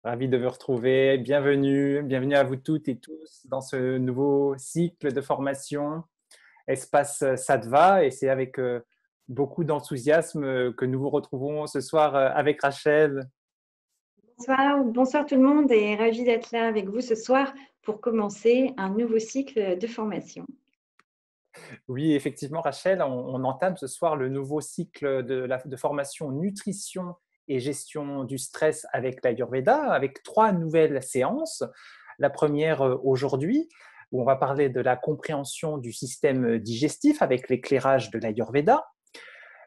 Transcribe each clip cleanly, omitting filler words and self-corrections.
Ravi de vous retrouver. Bienvenue à vous toutes et tous dans ce nouveau cycle de formation Espace Sattva. Et c'est avec beaucoup d'enthousiasme que nous vous retrouvons ce soir avec Rachel. Bonsoir tout le monde et ravi d'être là avec vous ce soir pour commencer un nouveau cycle de formation. Oui, effectivement, Rachel, on entame ce soir le nouveau cycle de formation nutrition et gestion du stress avec l'Ayurveda, avec 3 nouvelles séances. La première aujourd'hui, où on va parler de la compréhension du système digestif avec l'éclairage de l'Ayurveda.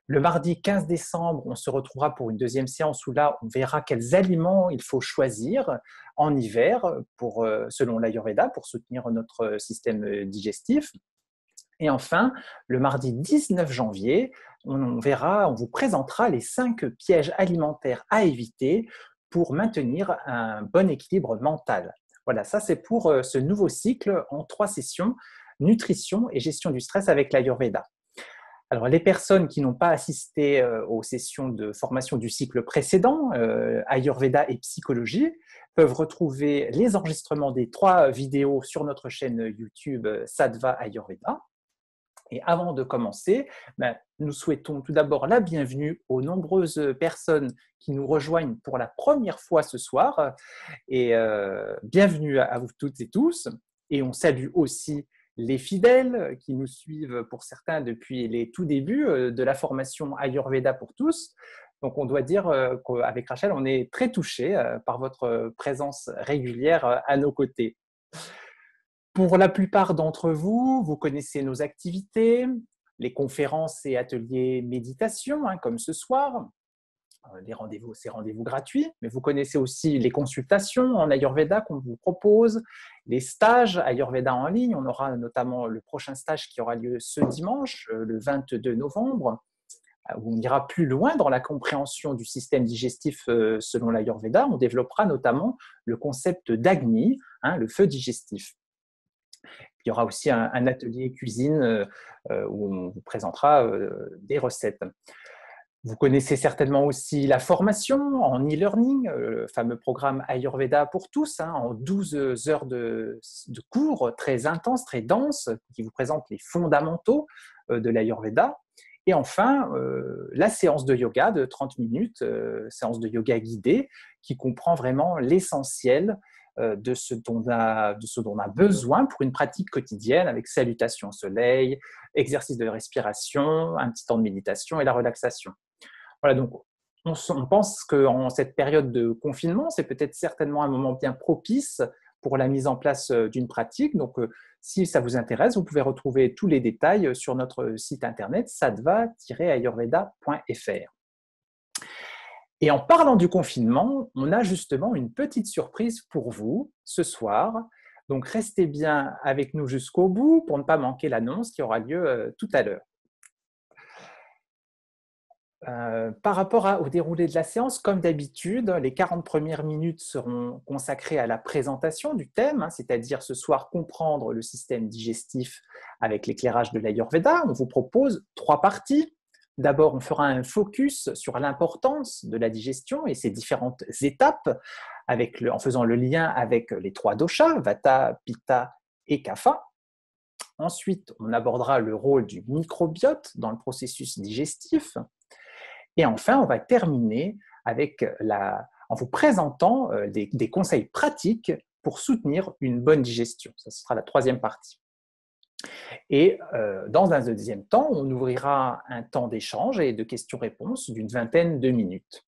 Le mardi 15 décembre, on se retrouvera pour une deuxième séance où là, on verra quels aliments il faut choisir en hiver selon l'Ayurveda pour soutenir notre système digestif. Et enfin, le mardi 19 janvier, on vous présentera les 5 pièges alimentaires à éviter pour maintenir un bon équilibre mental. Voilà, ça c'est pour ce nouveau cycle en 3 sessions, nutrition et gestion du stress avec l'Ayurveda. Alors, les personnes qui n'ont pas assisté aux sessions de formation du cycle précédent, Ayurveda et psychologie, peuvent retrouver les enregistrements des 3 vidéos sur notre chaîne YouTube Sattva Ayurveda. Et avant de commencer, nous souhaitons tout d'abord la bienvenue aux nombreuses personnes qui nous rejoignent pour la première fois ce soir. Et bienvenue à vous toutes et tous. Et on salue aussi les fidèles qui nous suivent pour certains depuis les tout débuts de la formation Ayurveda pour tous. Donc on doit dire qu'avec Rachel, on est très touchés par votre présence régulière à nos côtés. Pour la plupart d'entre vous, vous connaissez nos activités, les conférences et ateliers méditation, comme ce soir, ces rendez-vous gratuits, mais vous connaissez aussi les consultations en Ayurveda qu'on vous propose, les stages Ayurveda en ligne. On aura notamment le prochain stage qui aura lieu ce dimanche, le 22 novembre, où on ira plus loin dans la compréhension du système digestif selon l'Ayurveda. On développera notamment le concept d'Agni, le feu digestif. Il y aura aussi un atelier cuisine où on vous présentera des recettes. Vous connaissez certainement aussi la formation en e-learning, le fameux programme Ayurveda pour tous, en 12 heures de cours très intenses, très denses, qui vous présente les fondamentaux de l'Ayurveda. Et enfin, la séance de yoga de 30 minutes, séance de yoga guidée, qui comprend vraiment l'essentiel de ce dont on a besoin pour une pratique quotidienne avec salutation au soleil, exercice de respiration, un petit temps de méditation et la relaxation. Voilà, donc on pense qu'en cette période de confinement, c'est peut-être certainement un moment bien propice pour la mise en place d'une pratique. Donc, si ça vous intéresse, vous pouvez retrouver tous les détails sur notre site internet sattva-ayurveda.fr. Et en parlant du confinement, on a justement une petite surprise pour vous ce soir. Donc, restez bien avec nous jusqu'au bout pour ne pas manquer l'annonce qui aura lieu tout à l'heure. Par rapport au déroulé de la séance, comme d'habitude, les 40 premières minutes seront consacrées à la présentation du thème, c'est-à-dire ce soir comprendre le système digestif avec l'éclairage de l'Ayurveda. On vous propose 3 parties. D'abord, on fera un focus sur l'importance de la digestion et ses différentes étapes en faisant le lien avec les 3 doshas, Vata, Pitta et Kapha. Ensuite, on abordera le rôle du microbiote dans le processus digestif. Et enfin, on va terminer en vous présentant des conseils pratiques pour soutenir une bonne digestion. Ça sera la 3e partie. Et dans un deuxième temps, on ouvrira un temps d'échange et de questions-réponses d'une vingtaine de minutes.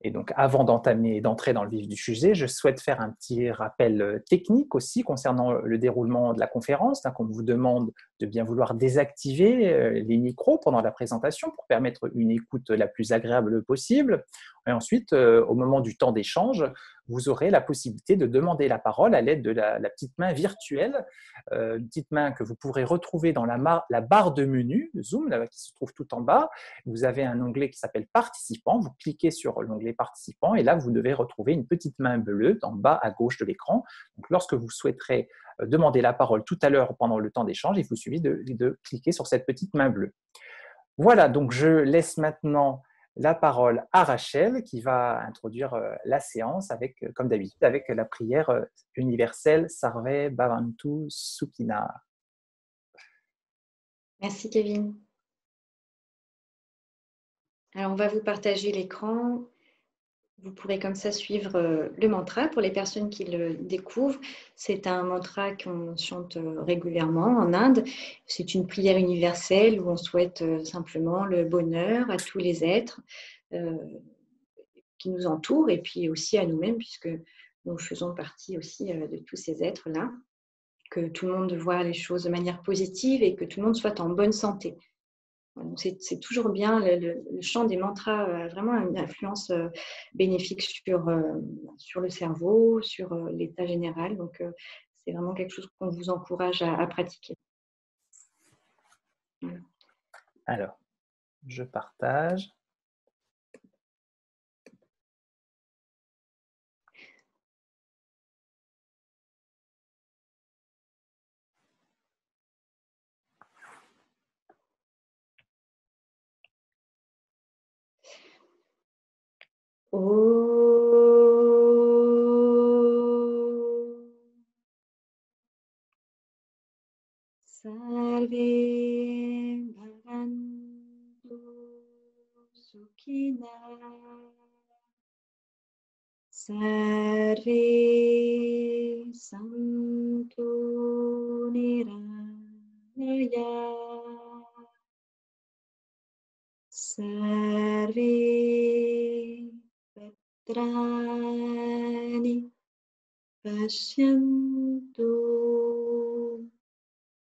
Et donc, avant d'entrer dans le vif du sujet, je souhaite faire un petit rappel technique aussi concernant le déroulement de la conférence. On vous demande de bien vouloir désactiver les micros pendant la présentation pour permettre une écoute la plus agréable possible. Et ensuite, au moment du temps d'échange, vous aurez la possibilité de demander la parole à l'aide de la petite main virtuelle, une petite main que vous pourrez retrouver dans la barre de menu de Zoom, là, qui se trouve tout en bas. Vous avez un onglet qui s'appelle Participants. Vous cliquez sur l'onglet Participants et là, vous devez retrouver une petite main bleue en bas à gauche de l'écran. Donc, lorsque vous souhaiterez demander la parole tout à l'heure pendant le temps d'échange, il vous suffit de cliquer sur cette petite main bleue. Voilà, donc je laisse maintenant la parole à Rachel qui va introduire la séance avec, comme d'habitude, avec la prière universelle Sarve Bhavantu Sukhina. Merci Kevin. Alors, on va vous partager l'écran. Vous pourrez comme ça suivre le mantra pour les personnes qui le découvrent. C'est un mantra qu'on chante régulièrement en Inde. C'est une prière universelle où on souhaite simplement le bonheur à tous les êtres qui nous entourent et puis aussi à nous-mêmes puisque nous faisons partie aussi de tous ces êtres-là. Que tout le monde voit les choses de manière positive et que tout le monde soit en bonne santé. C'est toujours bien, le chant des mantras a vraiment une influence bénéfique sur le cerveau, sur l'état général. Donc, c'est vraiment quelque chose qu'on vous encourage à pratiquer. Voilà. Alors, je partage. Sarve Bhavantu Sukhina Sarve Santu Niranaya Sarve Bhadrani Pashyantu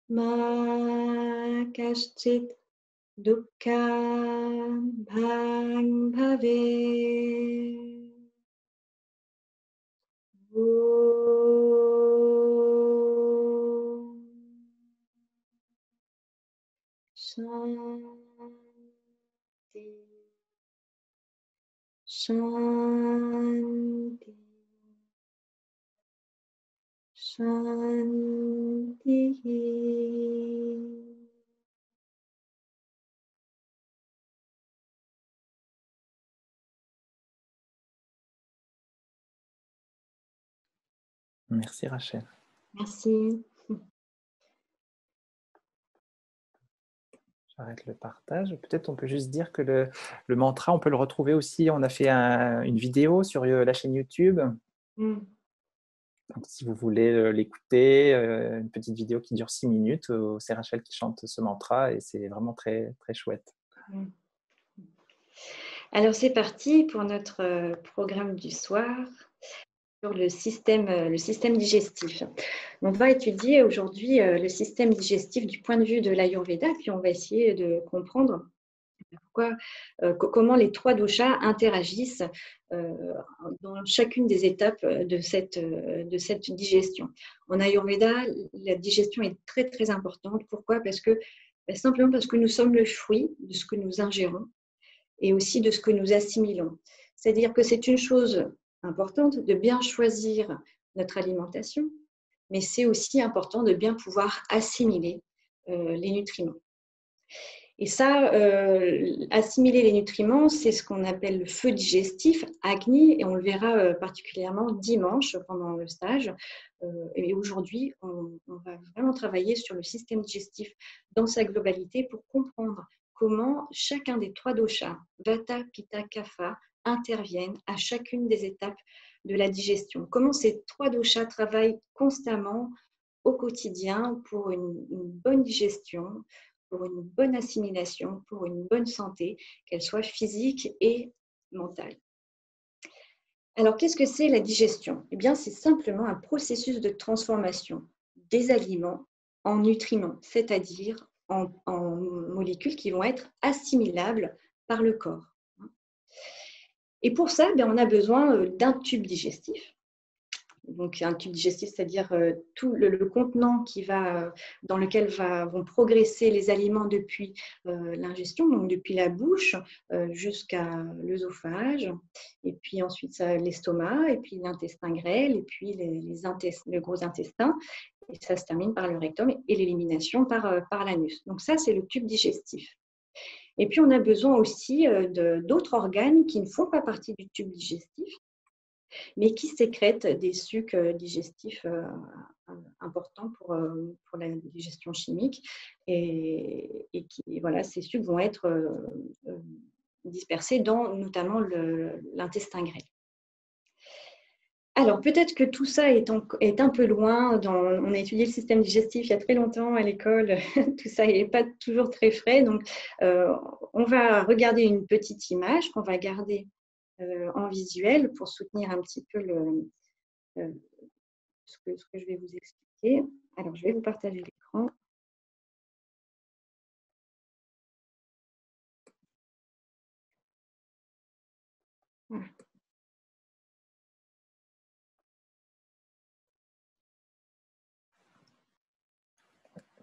Ma Kaschit Dukkha Bhang Bhavet. Shanti, Shanti, Shanti. Merci Rachel. Merci. J'arrête le partage. Peut-être on peut juste dire que le mantra, on peut le retrouver aussi. On a fait une vidéo sur la chaîne YouTube. Donc, si vous voulez l'écouter, une petite vidéo qui dure 6 minutes, c'est Rachel qui chante ce mantra et c'est vraiment très, très chouette. Alors, c'est parti pour notre programme du soir sur le système digestif. On va étudier aujourd'hui le système digestif du point de vue de l'Ayurveda, puis on va essayer de comprendre comment les 3 doshas interagissent dans chacune des étapes de cette digestion. En Ayurveda, la digestion est très, très importante. Pourquoi ? Simplement parce que nous sommes le fruit de ce que nous ingérons et aussi de ce que nous assimilons. C'est-à-dire que c'est une chose importante de bien choisir notre alimentation, mais c'est aussi important de bien pouvoir assimiler les nutriments. Et ça, assimiler les nutriments, c'est ce qu'on appelle le feu digestif, Agni, et on le verra particulièrement dimanche pendant le stage. Et aujourd'hui, on va vraiment travailler sur le système digestif dans sa globalité pour comprendre comment chacun des 3 doshas, Vata, Pitta, Kapha, interviennent à chacune des étapes de la digestion. Comment ces 3 doshas travaillent constamment au quotidien pour une bonne digestion, pour une bonne assimilation, pour une bonne santé, qu'elle soit physique et mentale. Alors, qu'est-ce que c'est la digestion ? Eh bien, c'est simplement un processus de transformation des aliments en nutriments, c'est-à-dire en molécules qui vont être assimilables par le corps. Et pour ça, on a besoin d'un tube digestif. Donc, un tube digestif, c'est-à-dire tout le contenant dans lequel vont progresser les aliments depuis l'ingestion, donc depuis la bouche jusqu'à l'œsophage, et puis ensuite l'estomac, et puis l'intestin grêle, et puis le gros intestin, et ça se termine par le rectum et l'élimination par l'anus. Donc ça, c'est le tube digestif. Et puis, on a besoin aussi d'autres organes qui ne font pas partie du tube digestif, mais qui sécrètent des sucs digestifs importants pour la digestion chimique. Et qui, voilà, ces sucs vont être dispersés dans notamment l'intestin grêle. Alors, peut-être que tout ça est un peu loin. On a étudié le système digestif il y a très longtemps à l'école. Tout ça n'est pas toujours très frais. Donc, on va regarder une petite image qu'on va garder en visuel pour soutenir un petit peu ce que je vais vous expliquer. Alors, je vais vous partager l'écran. Voilà.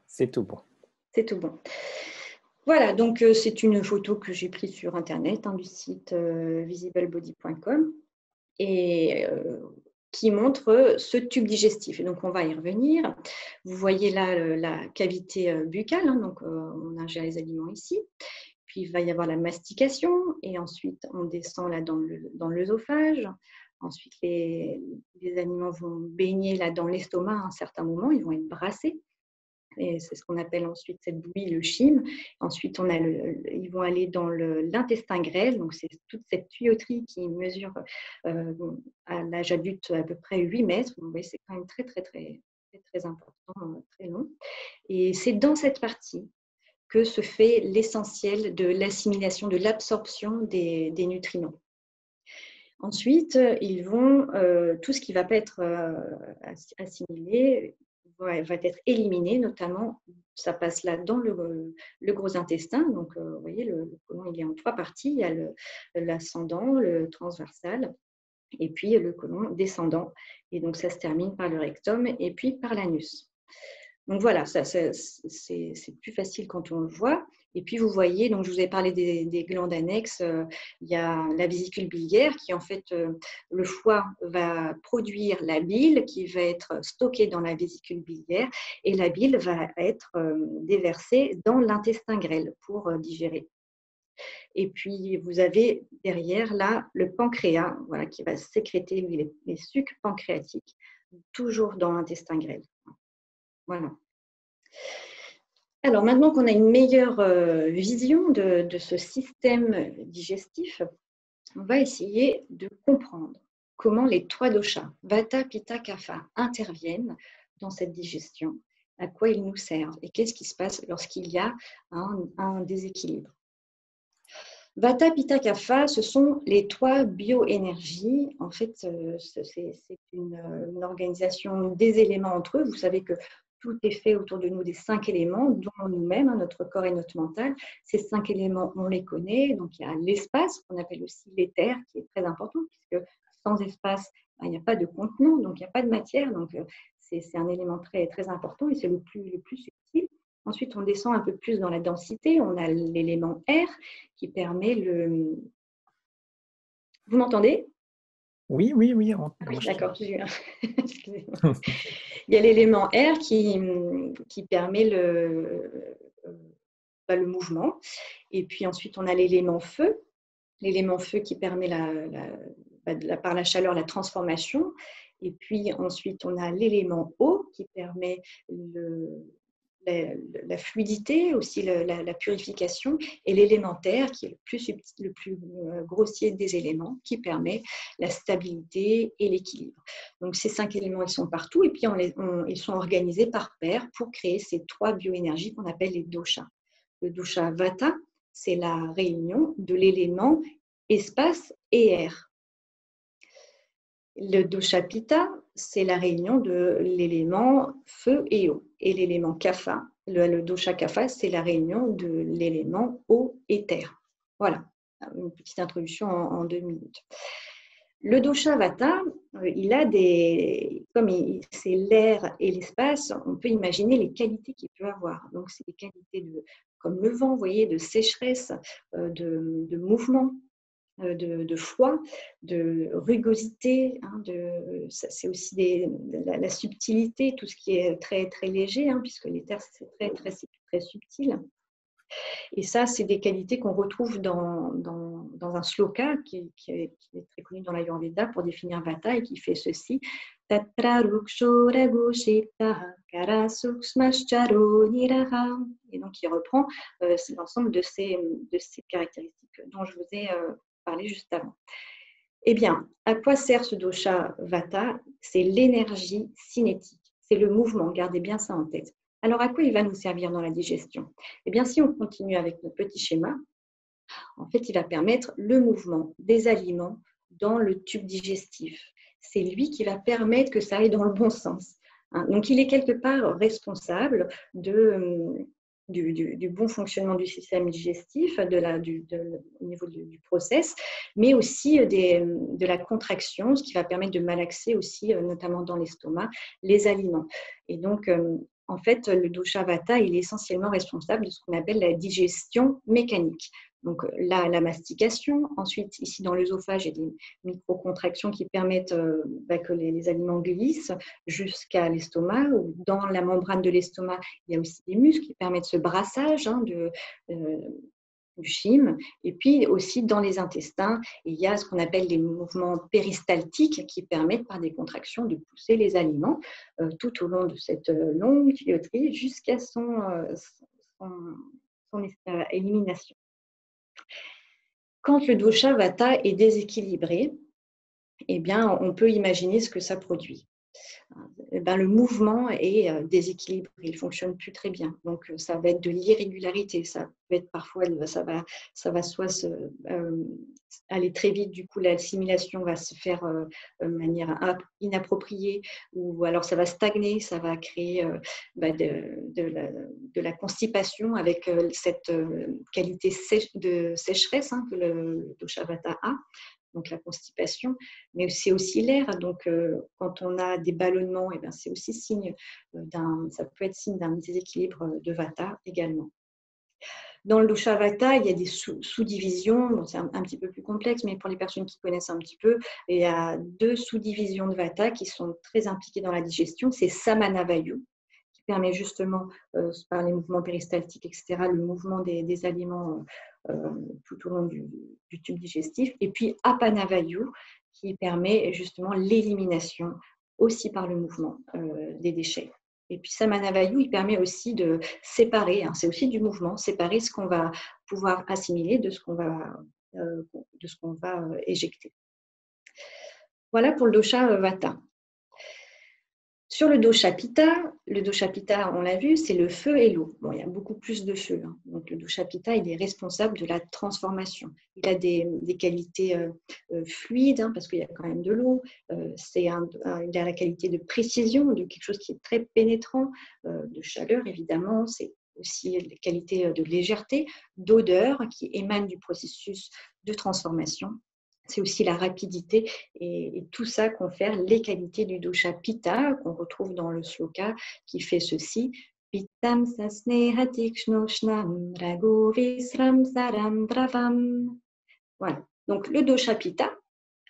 C'est tout bon. C'est tout bon. Voilà, donc c'est une photo que j'ai prise sur Internet, du site visiblebody.com, et qui montre ce tube digestif. Et donc, on va y revenir. Vous voyez là la cavité buccale, donc on ingère les aliments ici. Puis, il va y avoir la mastication, et ensuite, on descend là dans l'œsophage. Ensuite, les aliments vont baigner là dans l'estomac à un certain moment, ils vont être brassés. Et c'est ce qu'on appelle ensuite cette bouillie, le chyme. Ensuite, ils vont aller dans l'intestin grêle. Donc, c'est toute cette tuyauterie qui mesure à l'âge adulte à peu près 8 mètres. Donc, vous voyez, c'est quand même très, très, très, très, très important, très long. Et c'est dans cette partie que se fait l'essentiel de l'assimilation, de l'absorption des nutriments. Ensuite, tout ce qui ne va pas être assimilé va être éliminé, notamment, ça passe là dans le gros intestin. Donc, vous voyez, le côlon, il est en 3 parties. Il y a l'ascendant, le transversal, et puis le côlon descendant. Et donc, ça se termine par le rectum et puis par l'anus. Donc voilà, c'est plus facile quand on le voit. Et puis vous voyez, donc je vous ai parlé des glandes annexes. Il y a la vésicule biliaire qui, en fait, le foie va produire la bile qui va être stockée dans la vésicule biliaire, et la bile va être déversée dans l'intestin grêle pour digérer. Et puis vous avez derrière là le pancréas, voilà, qui va sécréter les sucs pancréatiques, toujours dans l'intestin grêle. Voilà. Alors, maintenant qu'on a une meilleure vision de ce système digestif, on va essayer de comprendre comment les 3 doshas, Vata, Pitta, Kapha, interviennent dans cette digestion, à quoi ils nous servent et qu'est-ce qui se passe lorsqu'il y a un déséquilibre. Vata, Pitta, Kapha, ce sont les 3 bioénergies. En fait, c'est une organisation des éléments entre eux. Vous savez que tout est fait autour de nous des 5 éléments, dont nous-mêmes, notre corps et notre mental. Ces 5 éléments, on les connaît. Donc, il y a l'espace, qu'on appelle aussi l'éther, qui est très important, puisque sans espace, il n'y a pas de contenant, donc il n'y a pas de matière. Donc, c'est un élément très, très important et c'est le plus subtil. Ensuite, on descend un peu plus dans la densité. On a l'élément air qui permet le… Vous m'entendez? Oui. D'accord. Excusez-moi. Il y a l'élément air qui permet le mouvement. Et puis ensuite, on a l'élément feu. L'élément feu qui permet par la chaleur la transformation. Et puis ensuite, on a l'élément eau qui permet la fluidité, aussi la purification, et l'élémentaire qui est le plus grossier des éléments, qui permet la stabilité et l'équilibre. Donc ces 5 éléments, ils sont partout, et puis ils sont organisés par paires pour créer ces 3 bioénergies qu'on appelle les doshas. Le dosha Vata, c'est la réunion de l'élément espace et air. Le dosha Pitta, c'est la réunion de l'élément feu et eau. Et l'élément Kapha, le dosha Kapha, c'est la réunion de l'élément eau et terre. Voilà, une petite introduction en 2 minutes. Le dosha Vata, il a comme c'est l'air et l'espace, on peut imaginer les qualités qu'il peut avoir. Donc, c'est des qualités comme le vent, vous voyez, de sécheresse, de mouvement, de froid, de rugosité, c'est aussi la subtilité, tout ce qui est très, très léger, puisque l'éther, c'est très, très, très subtil. Et ça, c'est des qualités qu'on retrouve dans un sloka qui est très connu dans l'Ayurveda pour définir Vata et qui fait ceci. Tatra ruksho ragoshitaha kara suksmascharo niraha. Et donc, il reprend l'ensemble de ces caractéristiques dont je vous ai parlé juste avant. Eh bien, à quoi sert ce dosha Vata? C'est l'énergie cinétique, c'est le mouvement, gardez bien ça en tête. Alors, à quoi il va nous servir dans la digestion? Eh bien, si on continue avec notre petit schéma, en fait, il va permettre le mouvement des aliments dans le tube digestif. C'est lui qui va permettre que ça aille dans le bon sens. Donc, il est quelque part responsable du bon fonctionnement du système digestif, au niveau du process, mais aussi de la contraction, ce qui va permettre de malaxer aussi, notamment dans l'estomac, les aliments. Et donc, en fait, le dosha vata, il est essentiellement responsable de ce qu'on appelle la digestion mécanique. Donc, la mastication. Ensuite, ici, dans l'œsophage, il y a des microcontractions qui permettent que les aliments glissent jusqu'à l'estomac. Dans la membrane de l'estomac, il y a aussi des muscles qui permettent ce brassage du chyme. Et puis aussi, dans les intestins, il y a ce qu'on appelle les mouvements péristaltiques qui permettent, par des contractions, de pousser les aliments tout au long de cette longue tuyauterie jusqu'à son élimination. Quand le dosha vata est déséquilibré, eh bien, on peut imaginer ce que ça produit. Le mouvement est déséquilibré, il ne fonctionne plus très bien. Donc, ça va être de l'irrégularité, ça peut être parfois, ça va soit aller très vite, du coup, l'assimilation va se faire de manière inappropriée, ou alors ça va stagner, ça va créer de la constipation avec cette qualité de sécheresse que le dosha vata a. Donc la constipation, mais c'est aussi l'air. Donc, quand on a des ballonnements, eh bien, c'est aussi signe ça peut être signe d'un déséquilibre de vata également. Dans le dosha vata, il y a des sous-divisions. Bon, c'est un petit peu plus complexe, mais pour les personnes qui connaissent un petit peu, il y a 2 sous-divisions de vata qui sont très impliquées dans la digestion. C'est samana vayu, qui permet justement, par les mouvements péristaltiques, etc., le mouvement des aliments tout au long du tube digestif. Et puis apana vayu, qui permet justement l'élimination aussi par le mouvement des déchets. Et puis samana vayu, il permet aussi de séparer, c'est aussi du mouvement, séparer ce qu'on va pouvoir assimiler de ce qu'on va éjecter. Voilà pour le dosha vata. Sur le dosha pitta, on l'a vu, c'est le feu et l'eau. Bon, il y a beaucoup plus de feu. Donc, le dosha pitta, il est responsable de la transformation. Il a des qualités fluides, parce qu'il y a quand même de l'eau. Il a la qualité de précision, de quelque chose qui est très pénétrant, de chaleur, évidemment. C'est aussi les qualités de légèreté, d'odeur qui émanent du processus de transformation. C'est aussi la rapidité et tout ça confère les qualités du dosha pitta qu'on retrouve dans le sloka qui fait ceci. Pittam sasneha tikshnoshnam rago visram saram dravam. Voilà. Donc le dosha pitta,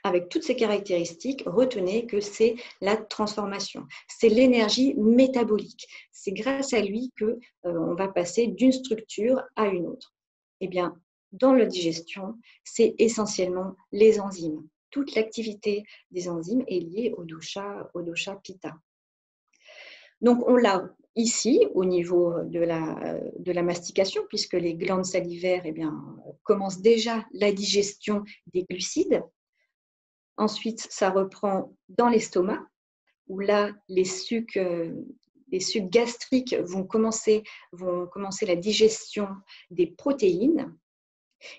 avec toutes ces caractéristiques, retenez que c'est la transformation. C'est l'énergie métabolique. C'est grâce à lui qu'on va passer d'une structure à une autre. Eh bien, dans la digestion, c'est essentiellement les enzymes. Toute l'activité des enzymes est liée au dosha pitta. Donc, on l'a ici au niveau de la mastication, puisque les glandes salivaires commencent déjà la digestion des glucides. Ensuite, ça reprend dans l'estomac, où là, les sucs gastriques vont commencer la digestion des protéines.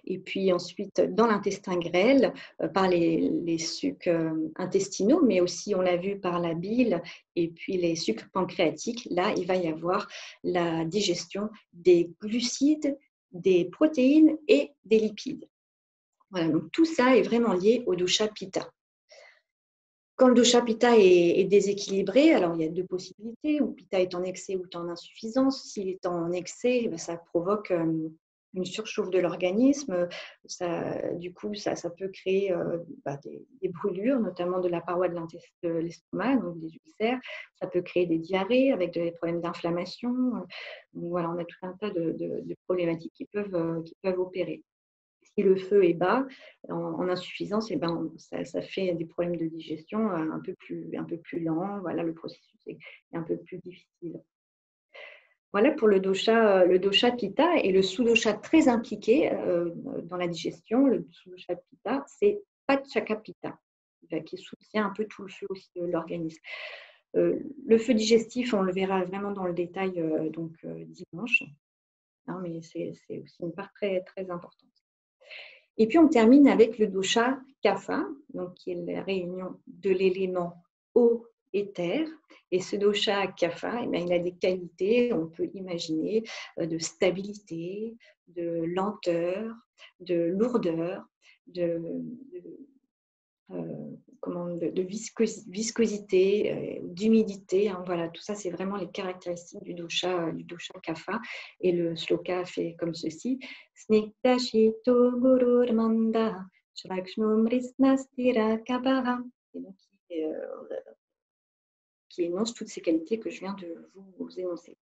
Et puis ensuite, dans l'intestin grêle, par les sucs intestinaux, mais aussi, on l'a vu, par la bile et puis les sucs pancréatiques. Là, il va y avoir la digestion des glucides, des protéines et des lipides. Voilà, donc tout ça est vraiment lié au dosha pitta. Quand le dosha pitta est déséquilibré, alors il y a 2 possibilités, ou pitta est en excès ou en insuffisance. S'il est en excès, ça provoque une surchauffe de l'organisme. Du coup, ça peut créer des brûlures, notamment de la paroi de l'estomac, donc des ulcères. Ça peut créer des diarrhées avec des problèmes d'inflammation. Donc voilà, on a tout un tas de problématiques qui peuvent opérer. Si le feu est bas, en insuffisance, eh ben, ça fait des problèmes de digestion un peu plus lents. Voilà, le processus est un peu plus difficile. Voilà pour le dosha pitta, et le sous-dosha très impliqué dans la digestion. Le sous-dosha pitta, c'est Pachaka pitta, qui soutient un peu tout le feu aussi de l'organisme. Le feu digestif, on le verra vraiment dans le détail dimanche, hein, mais c'est aussi une part très, très importante. Et puis on termine avec le dosha kapha, donc qui est la réunion de l'élément eau et terre. Et ce dosha kapha, eh bien, il a des qualités, on peut imaginer, de stabilité, de lenteur, de lourdeur, de viscosité, d'humidité. Hein, voilà, tout ça, c'est vraiment les caractéristiques du dosha kapha. Et le sloka fait comme ceci. Snigdha shito gurur manda shrakshno mrisnastira kabaha. Et donc, qui énonce toutes ces qualités que je viens de vous énoncer.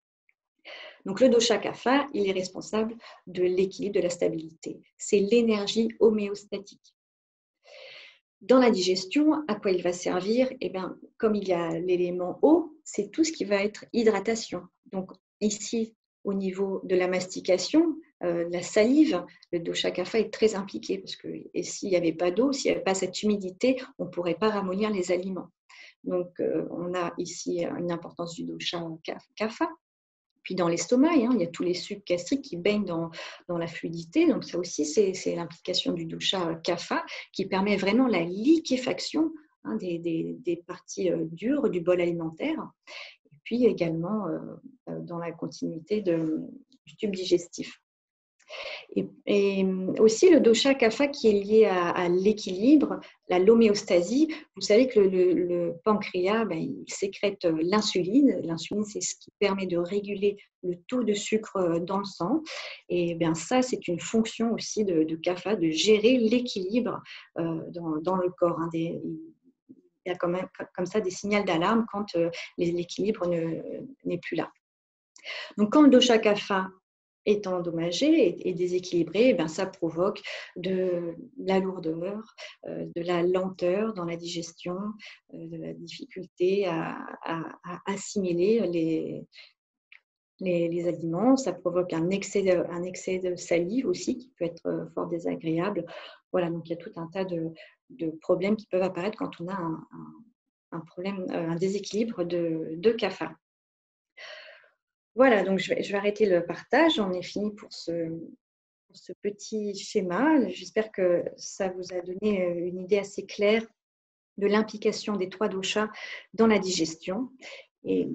Donc, le dosha kapha, il est responsable de l'équilibre, de la stabilité. C'est l'énergie homéostatique. Dans la digestion, à quoi il va servir? Eh bien, comme il y a l'élément eau, c'est tout ce qui va être hydratation. Donc ici, au niveau de la mastication, la salive, le dosha kapha est très impliqué parce que s'il n'y avait pas d'eau, s'il n'y avait pas cette humidité, on ne pourrait pas ramollir les aliments. Donc on a ici une importance du dosha kapha. Puis dans l'estomac, hein, il y a tous les sucs gastriques qui baignent dans la fluidité. Donc ça aussi, c'est l'implication du dosha kapha qui permet vraiment la liquéfaction, hein, des parties dures du bol alimentaire. Et puis également dans la continuité du tube digestif. Et aussi le dosha kapha qui est lié à l'équilibre, l'homéostasie. Vous savez que le pancréas, il sécrète l'insuline. L'insuline, c'est ce qui permet de réguler le taux de sucre dans le sang. Et bien ça, c'est une fonction aussi de kapha, de gérer l'équilibre dans le corps. Hein, il y a quand même comme ça des signaux d'alarme quand l'équilibre n'est plus là. Donc quand le dosha kapha est endommagé et déséquilibré, ben ça provoque de la lourdeur, de la lenteur dans la digestion, de la difficulté à assimiler les aliments. Ça provoque un excès de salive aussi qui peut être fort désagréable. Voilà, donc il y a tout un tas de problèmes qui peuvent apparaître quand on a un problème, un déséquilibre de kapha. Voilà, donc je vais arrêter le partage. On est fini pour ce petit schéma. J'espère que ça vous a donné une idée assez claire de l'implication des 3 doshas dans la digestion. Et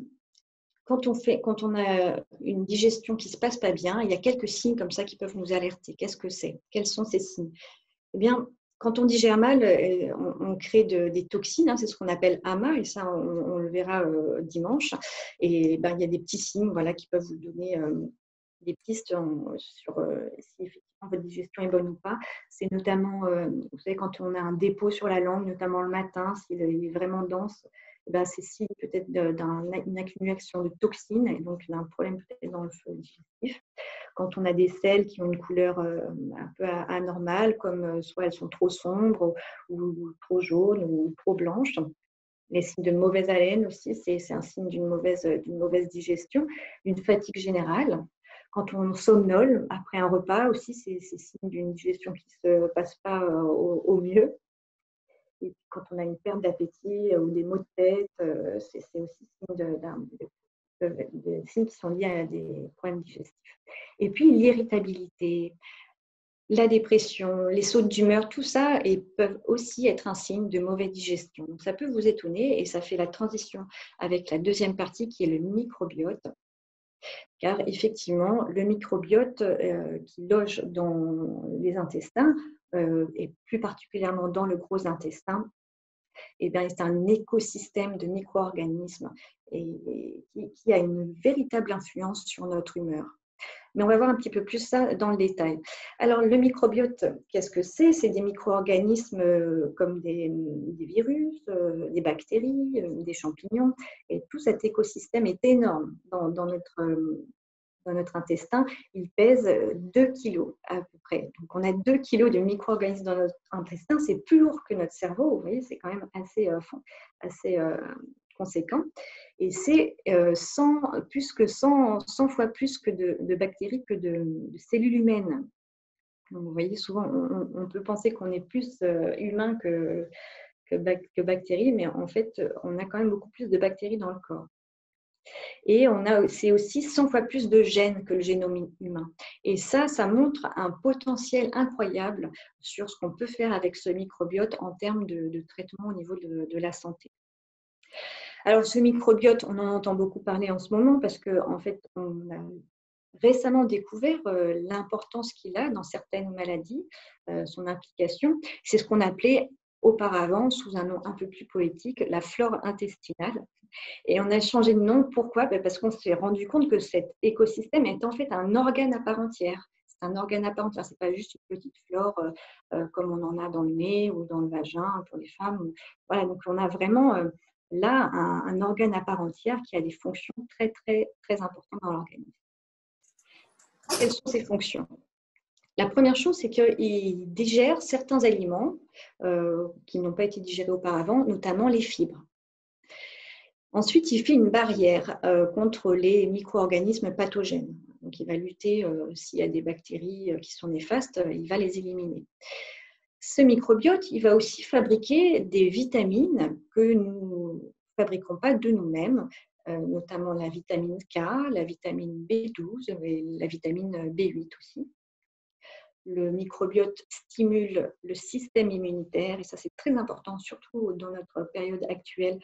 quand on a une digestion qui ne se passe pas bien, il y a quelques signes comme ça qui peuvent nous alerter. Qu'est-ce que c'est? Quels sont ces signes? Eh bien, quand on digère mal, on crée des toxines, hein, c'est ce qu'on appelle ama, et ça, on le verra dimanche. Et ben, il y a des petits signes, voilà, qui peuvent vous donner des pistes sur si effectivement votre digestion est bonne ou pas. C'est notamment, vous savez, quand on a un dépôt sur la langue, notamment le matin, s'il est vraiment dense, ben, c'est signe peut-être d'une accumulation de toxines et donc d'un problème peut-être dans le feu digestif. Quand on a des selles qui ont une couleur un peu anormale, comme soit elles sont trop sombres ou trop jaunes ou trop blanches. Les signes de mauvaise haleine aussi, c'est un signe d'une mauvaise digestion, une fatigue générale. Quand on somnole après un repas aussi, c'est signe d'une digestion qui ne se passe pas au mieux. Et quand on a une perte d'appétit ou des maux de tête, c'est aussi signe des signes qui sont liés à des problèmes digestifs. Et puis l'irritabilité, la dépression, les sautes d'humeur, tout ça peuvent aussi être un signe de mauvaise digestion. Donc ça peut vous étonner et ça fait la transition avec la deuxième partie qui est le microbiote. Car effectivement, le microbiote qui loge dans les intestins et plus particulièrement dans le gros intestin, eh bien, c'est un écosystème de micro-organismes qui a une véritable influence sur notre humeur. Mais on va voir un petit peu plus ça dans le détail. Alors, le microbiote, qu'est-ce que c'est? C'est des micro-organismes comme des virus, des bactéries, des champignons. Et tout cet écosystème est énorme dans notre intestin. Il pèse 2 kilos à peu près. Donc, on a 2 kilos de micro-organismes dans notre intestin. C'est plus lourd que notre cerveau. Vous voyez, c'est quand même assez conséquent. Et c'est 100 fois plus que de bactéries que de cellules humaines. Donc, vous voyez, souvent, on peut penser qu'on est plus humain que bactéries, mais en fait, on a quand même beaucoup plus de bactéries dans le corps. Et c'est aussi 100 fois plus de gènes que le génome humain. Et ça montre un potentiel incroyable sur ce qu'on peut faire avec ce microbiote en termes de traitement au niveau de la santé. Alors, ce microbiote, on en entend beaucoup parler en ce moment parce qu'en fait, on a récemment découvert l'importance qu'il a dans certaines maladies, son implication. C'est ce qu'on appelait auparavant, sous un nom un peu plus poétique, la flore intestinale. Et on a changé de nom. Pourquoi? Parce qu'on s'est rendu compte que cet écosystème est en fait un organe à part entière. C'est un organe à part entière. Ce n'est pas juste une petite flore comme on en a dans le nez ou dans le vagin pour les femmes. Voilà, donc on a vraiment là un organe à part entière qui a des fonctions très, très, très importantes dans l'organisme. Quelles sont ses fonctions? La première chose, c'est qu'il digère certains aliments qui n'ont pas été digérés auparavant, notamment les fibres. Ensuite, il fait une barrière contre les micro-organismes pathogènes. Donc, il va lutter, s'il y a des bactéries qui sont néfastes, il va les éliminer. Ce microbiote, il va aussi fabriquer des vitamines que nous ne fabriquons pas de nous-mêmes, notamment la vitamine K, la vitamine B12 et la vitamine B8 aussi. Le microbiote stimule le système immunitaire et ça c'est très important, surtout dans notre période actuelle,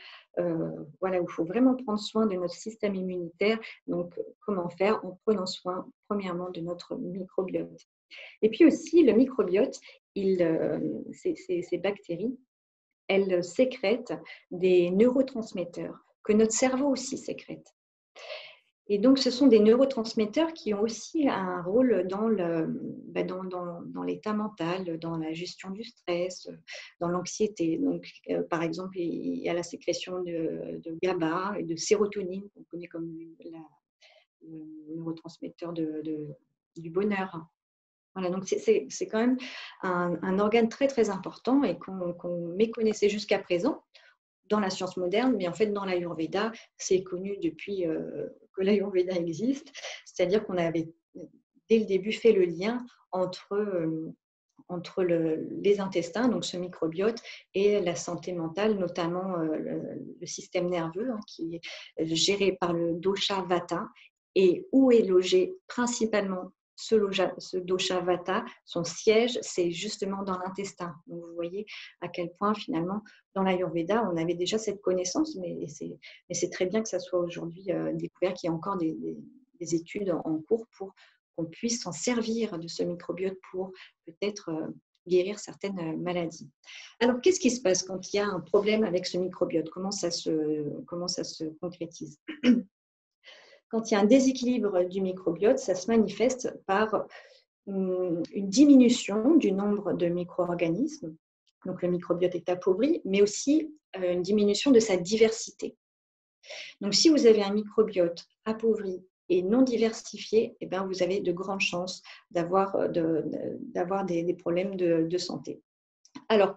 voilà, où il faut vraiment prendre soin de notre système immunitaire. Donc, comment faire? En prenant soin premièrement de notre microbiote. Et puis aussi, le microbiote, ces bactéries, elles sécrètent des neurotransmetteurs que notre cerveau aussi sécrète. Et donc, ce sont des neurotransmetteurs qui ont aussi un rôle dans l'état mental, dans la gestion du stress, dans l'anxiété. Donc, par exemple, il y a la sécrétion de GABA et de sérotonine, qu'on connaît comme le neurotransmetteur du bonheur. Voilà, donc c'est quand même un organe très, très important et qu'on méconnaissait jusqu'à présent dans la science moderne, mais en fait, dans l'Ayurveda, c'est connu depuis que l'Ayurveda existe. C'est-à-dire qu'on avait, dès le début, fait le lien entre les intestins, donc ce microbiote, et la santé mentale, notamment le système nerveux, hein, qui est géré par le dosha vata, et où est logé principalement ce dosha vata, son siège, c'est justement dans l'intestin. Donc, vous voyez à quel point, finalement, dans l'Ayurveda, on avait déjà cette connaissance, mais c'est très bien que ça soit aujourd'hui découvert, qu'il y a encore des études en cours pour qu'on puisse s'en servir de ce microbiote pour peut-être guérir certaines maladies. Alors, qu'est-ce qui se passe quand il y a un problème avec ce microbiote? Comment ça se concrétise? Quand il y a un déséquilibre du microbiote, ça se manifeste par une diminution du nombre de micro-organismes. Donc, le microbiote est appauvri, mais aussi une diminution de sa diversité. Donc, si vous avez un microbiote appauvri et non diversifié, eh bien, vous avez de grandes chances d'avoir des problèmes de santé. Alors,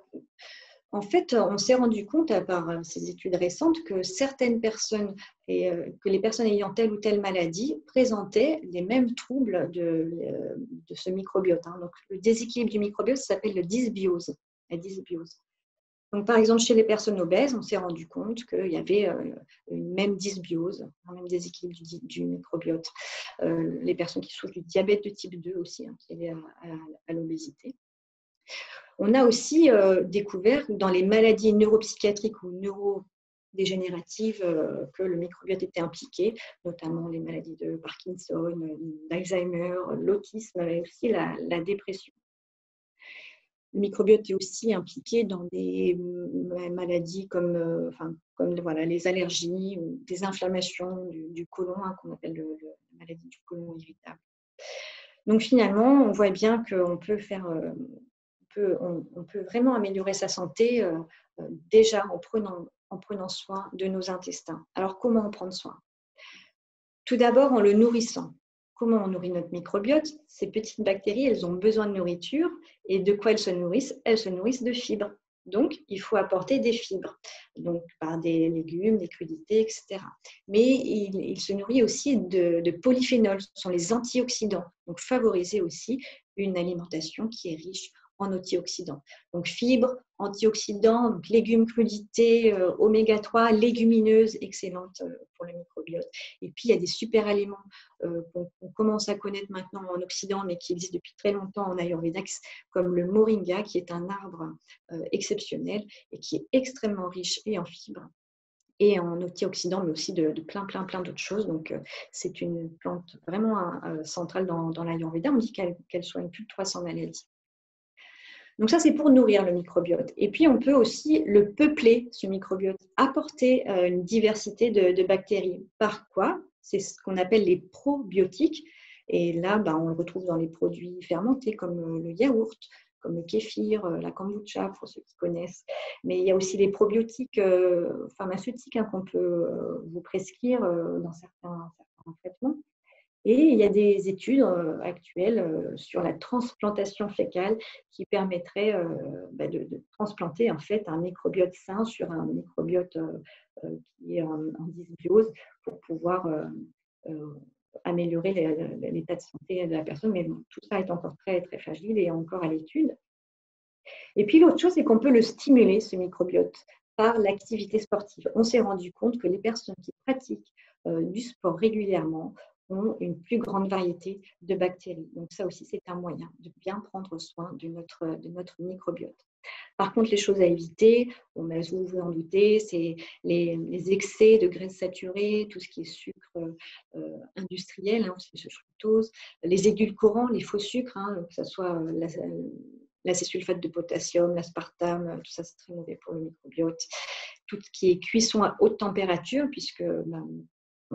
en fait, on s'est rendu compte, par ces études récentes, que certaines personnes, que les personnes ayant telle ou telle maladie présentaient les mêmes troubles de ce microbiote. Donc, le déséquilibre du microbiote s'appelle la dysbiose. Donc, par exemple, chez les personnes obèses, on s'est rendu compte qu'il y avait une même dysbiose, un même déséquilibre du microbiote. Les personnes qui souffrent du diabète de type 2 aussi, qui est lié à l'obésité. On a aussi découvert dans les maladies neuropsychiatriques ou neurodégénératives que le microbiote était impliqué, notamment les maladies de Parkinson, d'Alzheimer, l'autisme et aussi la dépression. Le microbiote est aussi impliqué dans des maladies comme les allergies ou des inflammations du côlon, qu'on appelle la maladie du côlon irritable. Donc finalement, on voit bien qu'on peut faire, on peut vraiment améliorer sa santé déjà en prenant soin de nos intestins. Alors comment en prendre soin? Tout d'abord en le nourrissant. Comment on nourrit notre microbiote? Ces petites bactéries, elles ont besoin de nourriture. Et de quoi elles se nourrissent? Elles se nourrissent de fibres. Donc, il faut apporter des fibres, donc par des légumes, des crudités, etc. Mais il se nourrit aussi de polyphénols, ce sont les antioxydants. Donc, favoriser aussi une alimentation qui est riche en antioxydants. Donc, fibres, antioxydants, donc légumes, crudités, oméga 3, légumineuses, excellentes pour le microbiote. Et puis, il y a des super aliments qu'on commence à connaître maintenant en Occident, mais qui existent depuis très longtemps en Ayurveda, comme le moringa, qui est un arbre exceptionnel et qui est extrêmement riche et en fibres et en antioxydants, mais aussi de plein d'autres choses. Donc, c'est une plante vraiment centrale dans l'Ayurveda. On dit qu'elle soigne plus de 300 maladies. Donc ça, c'est pour nourrir le microbiote. Et puis, on peut aussi le peupler, ce microbiote, apporter une diversité de bactéries. Par quoi? C'est ce qu'on appelle les probiotiques. Et là, on le retrouve dans les produits fermentés comme le yaourt, comme le kéfir, la kombucha, pour ceux qui connaissent. Mais il y a aussi les probiotiques pharmaceutiques qu'on peut vous prescrire dans certains traitements. Et il y a des études actuelles sur la transplantation fécale qui permettraient de transplanter en fait un microbiote sain sur un microbiote qui est en dysbiose pour pouvoir améliorer l'état de santé de la personne. Mais bon, tout ça est encore très, très fragile et encore à l'étude. Et puis l'autre chose, c'est qu'on peut le stimuler, ce microbiote, par l'activité sportive. On s'est rendu compte que les personnes qui pratiquent du sport régulièrement ont une plus grande variété de bactéries. Donc ça aussi, c'est un moyen de bien prendre soin de notre microbiote. Par contre, les choses à éviter, vous vous en doutez, c'est les excès de graisses saturées, tout ce qui est sucre industriel, c'est le fructose, les édulcorants, les faux sucres, que ce soit l'acésulfate de potassium, l'aspartame, tout ça c'est très mauvais pour le microbiote. Tout ce qui est cuisson à haute température, puisque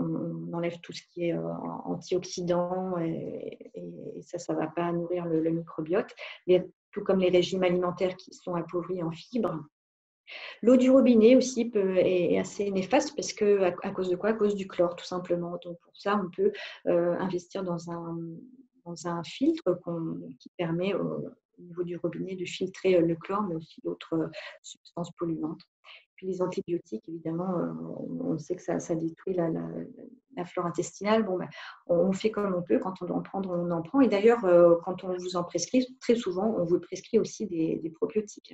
on enlève tout ce qui est antioxydants et ça ne va pas nourrir le microbiote. Tout comme les régimes alimentaires qui sont appauvris en fibres. L'eau du robinet aussi est assez néfaste parce que, à cause de quoi? À cause du chlore, tout simplement. Donc, pour ça, on peut investir dans un filtre qui permet au niveau du robinet de filtrer le chlore, mais aussi d'autres substances polluantes. Puis les antibiotiques, évidemment, on sait que ça détruit la flore intestinale. On fait comme on peut. Quand on doit en prendre, on en prend. Et d'ailleurs, quand on vous en prescrit, très souvent, on vous prescrit aussi des probiotiques.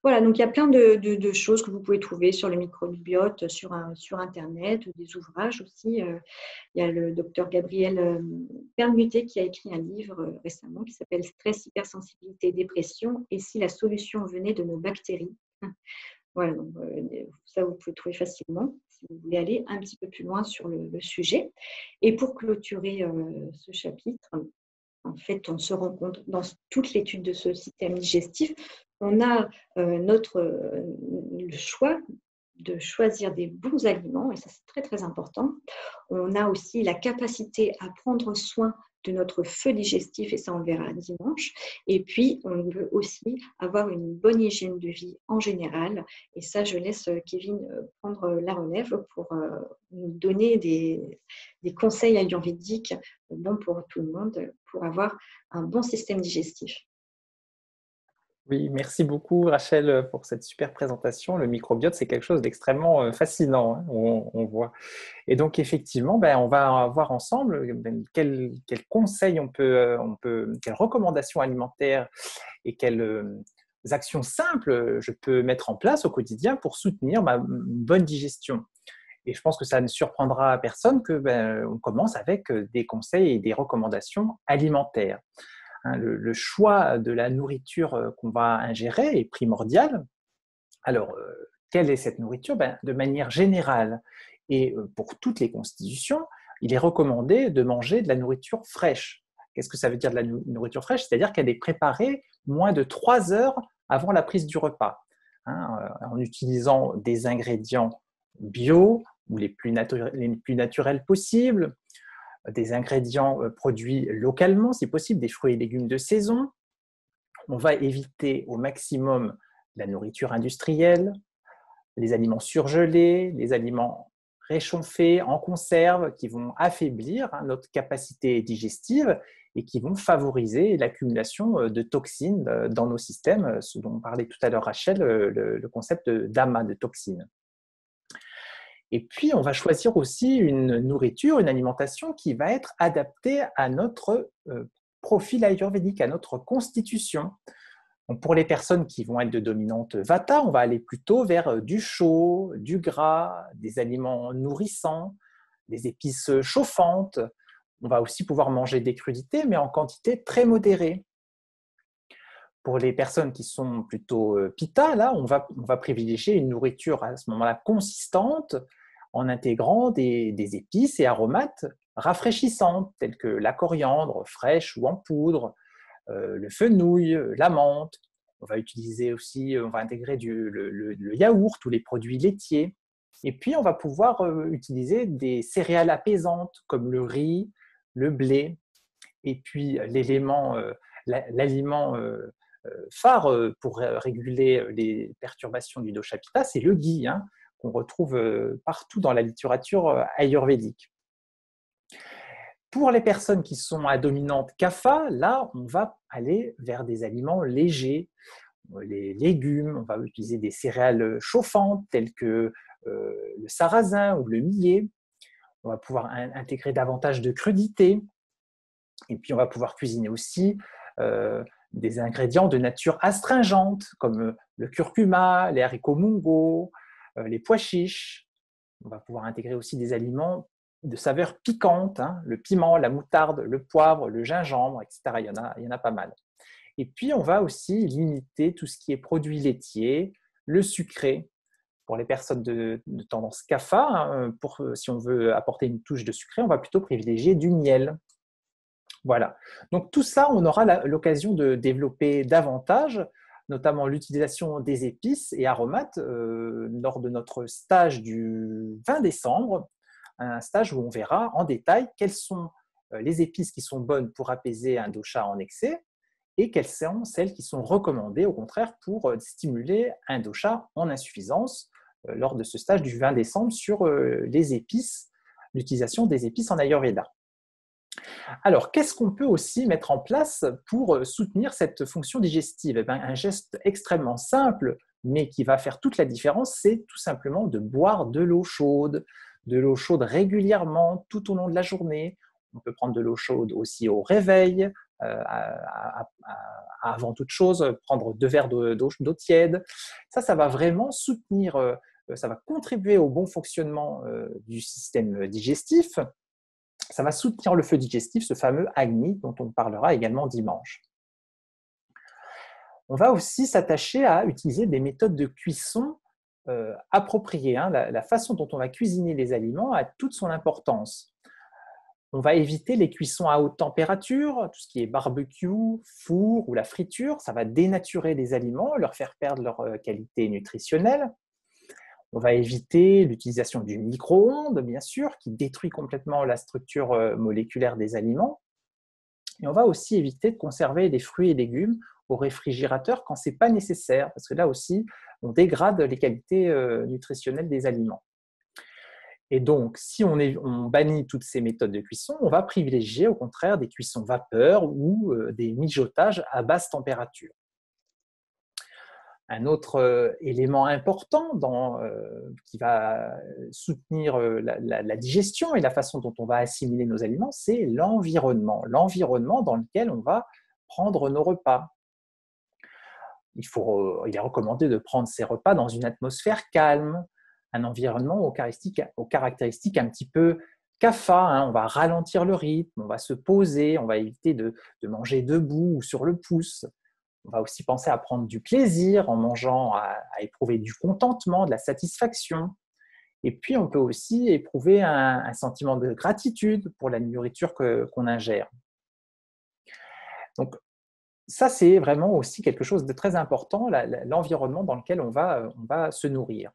Voilà, donc il y a plein de choses que vous pouvez trouver sur le microbiote, sur Internet, des ouvrages aussi. Il y a le docteur Gabriel Permuté qui a écrit un livre récemment qui s'appelle Stress, hypersensibilité, dépression. Et si la solution venait de nos bactéries? Voilà, donc ça vous pouvez trouver facilement si vous voulez aller un petit peu plus loin sur le sujet. Et pour clôturer ce chapitre, en fait, on se rend compte dans toute l'étude de ce système digestif, on a le choix de choisir des bons aliments, et ça c'est très très important. On a aussi la capacité à prendre soin de notre feu digestif, et ça on le verra dimanche. Et puis on veut aussi avoir une bonne hygiène de vie en général, et ça je laisse Kevin prendre la relève pour nous donner des conseils ayurvédiques bons pour tout le monde, pour avoir un bon système digestif. Oui, merci beaucoup Rachel pour cette super présentation. Le microbiote, c'est quelque chose d'extrêmement fascinant, on voit. Et donc effectivement, on va voir ensemble quels conseils quelles recommandations alimentaires et quelles actions simples je peux mettre en place au quotidien pour soutenir ma bonne digestion. Et je pense que ça ne surprendra personne que on commence avec des conseils et des recommandations alimentaires. Le choix de la nourriture qu'on va ingérer est primordial. Alors, quelle est cette nourriture? De manière générale et pour toutes les constitutions, il est recommandé de manger de la nourriture fraîche. Qu'est-ce que ça veut dire de la nourriture fraîche? C'est-à-dire qu'elle est préparée moins de 3 heures avant la prise du repas, en utilisant des ingrédients bio ou les plus naturels possibles, des ingrédients produits localement, si possible, des fruits et légumes de saison. On va éviter au maximum la nourriture industrielle, les aliments surgelés, les aliments réchauffés en conserve qui vont affaiblir notre capacité digestive et qui vont favoriser l'accumulation de toxines dans nos systèmes, ce dont parlait tout à l'heure Rachel, le concept d'amas, de toxines. Et puis, on va choisir aussi une nourriture, une alimentation qui va être adaptée à notre profil ayurvédique, à notre constitution. Donc, pour les personnes qui vont être de dominante Vata, on va aller plutôt vers du chaud, du gras, des aliments nourrissants, des épices chauffantes. On va aussi pouvoir manger des crudités, mais en quantité très modérée. Pour les personnes qui sont plutôt Pitta, là, on va privilégier une nourriture à ce moment-là consistante en intégrant des épices et aromates rafraîchissantes, telles que la coriandre fraîche ou en poudre, le fenouil, la menthe. On va utiliser aussi, on va intégrer le yaourt ou les produits laitiers. Et puis, on va pouvoir utiliser des céréales apaisantes comme le riz, le blé. Et puis, l'aliment phare pour réguler les perturbations du dosha pitta, c'est le ghee, hein, qu'on retrouve partout dans la littérature ayurvédique. Pour les personnes qui sont à dominante kapha, là, on va aller vers des aliments légers, les légumes, on va utiliser des céréales chauffantes telles que le sarrasin ou le millet. On va pouvoir intégrer davantage de crudités. Et puis, on va pouvoir cuisiner aussi des ingrédients de nature astringente, comme le curcuma, les haricots mungo, les pois chiches. On va pouvoir intégrer aussi des aliments de saveur piquante, hein, le piment, la moutarde, le poivre, le gingembre, etc. Il y en a pas mal. Et puis, on va aussi limiter tout ce qui est produits laitiers, le sucré. Pour les personnes de tendance kapha, hein, si on veut apporter une touche de sucré, on va plutôt privilégier du miel. Voilà. Donc tout ça, on aura l'occasion de développer davantage, notamment l'utilisation des épices et aromates lors de notre stage du 20 décembre, un stage où on verra en détail quelles sont les épices qui sont bonnes pour apaiser un dosha en excès et quelles sont celles qui sont recommandées au contraire pour stimuler un dosha en insuffisance lors de ce stage du 20 décembre sur les épices, l'utilisation des épices en Ayurveda. Alors, qu'est-ce qu'on peut aussi mettre en place pour soutenir cette fonction digestive? Eh bien, un geste extrêmement simple, mais qui va faire toute la différence, c'est tout simplement de boire de l'eau chaude régulièrement tout au long de la journée. On peut prendre de l'eau chaude aussi au réveil, avant toute chose, prendre 2 verres d'eau tiède. Ça va vraiment soutenir, ça va contribuer au bon fonctionnement du système digestif. Ça va soutenir le feu digestif, ce fameux Agni dont on parlera également dimanche. On va aussi s'attacher à utiliser des méthodes de cuisson appropriées. Hein. La façon dont on va cuisiner les aliments a toute son importance. On va éviter les cuissons à haute température, tout ce qui est barbecue, four ou la friture. Ça va dénaturer les aliments, leur faire perdre leur qualité nutritionnelle. On va éviter l'utilisation du micro-ondes, bien sûr, qui détruit complètement la structure moléculaire des aliments. Et on va aussi éviter de conserver les fruits et légumes au réfrigérateur quand ce n'est pas nécessaire, parce que là aussi, on dégrade les qualités nutritionnelles des aliments. Et donc, si on bannit toutes ces méthodes de cuisson, on va privilégier au contraire des cuissons vapeur ou des mijotages à basse température. Un autre élément important qui va soutenir la digestion et la façon dont on va assimiler nos aliments, c'est l'environnement. L'environnement dans lequel on va prendre nos repas. Il est recommandé de prendre ces repas dans une atmosphère calme, un environnement aux caractéristiques un petit peu kapha. Hein. On va ralentir le rythme, on va se poser, on va éviter de manger debout ou sur le pouce. On va aussi penser à prendre du plaisir en mangeant, à éprouver du contentement, de la satisfaction. Et puis, on peut aussi éprouver un sentiment de gratitude pour la nourriture qu'on ingère. Donc, ça, c'est vraiment aussi quelque chose de très important, l'environnement dans lequel on va se nourrir.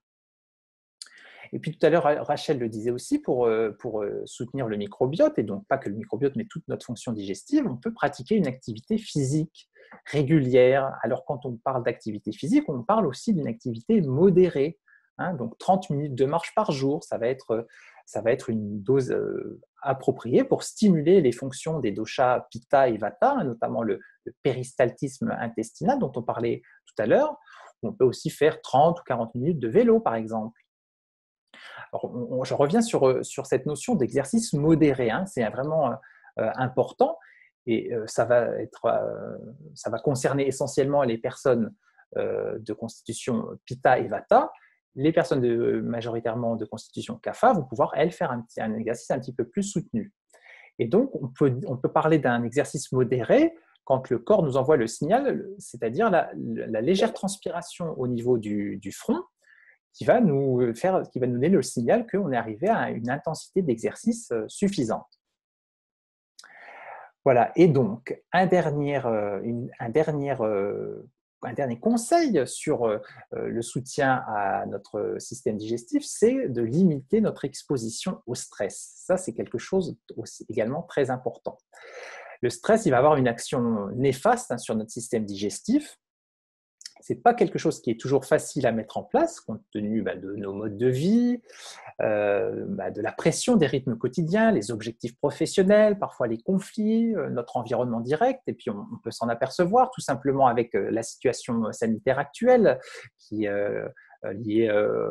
Et puis tout à l'heure, Rachel le disait aussi, pour soutenir le microbiote, et donc pas que le microbiote, mais toute notre fonction digestive, on peut pratiquer une activité physique régulière. Alors quand on parle d'activité physique, on parle aussi d'une activité modérée. Hein, donc 30 minutes de marche par jour, ça va être une dose appropriée pour stimuler les fonctions des doshas pitta et vata, hein, notamment le péristaltisme intestinal dont on parlait tout à l'heure. On peut aussi faire 30 ou 40 minutes de vélo, par exemple. Alors, je reviens sur cette notion d'exercice modéré, hein, c'est vraiment important, et ça va concerner essentiellement les personnes de constitution Pitta et Vata. Les personnes majoritairement de constitution Kapha vont pouvoir, elles, faire un exercice un petit peu plus soutenu. Et donc, on peut parler d'un exercice modéré quand le corps nous envoie le signal, c'est-à-dire la légère transpiration au niveau du front, qui va nous donner le signal qu'on est arrivé à une intensité d'exercice suffisante. Voilà. Et donc, un dernier conseil sur le soutien à notre système digestif, c'est de limiter notre exposition au stress. Ça, c'est quelque chose aussi également très important. Le stress, il va avoir une action néfaste, hein, sur notre système digestif. Ce n'est pas quelque chose qui est toujours facile à mettre en place, compte tenu de nos modes de vie, de la pression des rythmes quotidiens, les objectifs professionnels, parfois les conflits, notre environnement direct. Et puis, on peut s'en apercevoir tout simplement avec la situation sanitaire actuelle qui est liée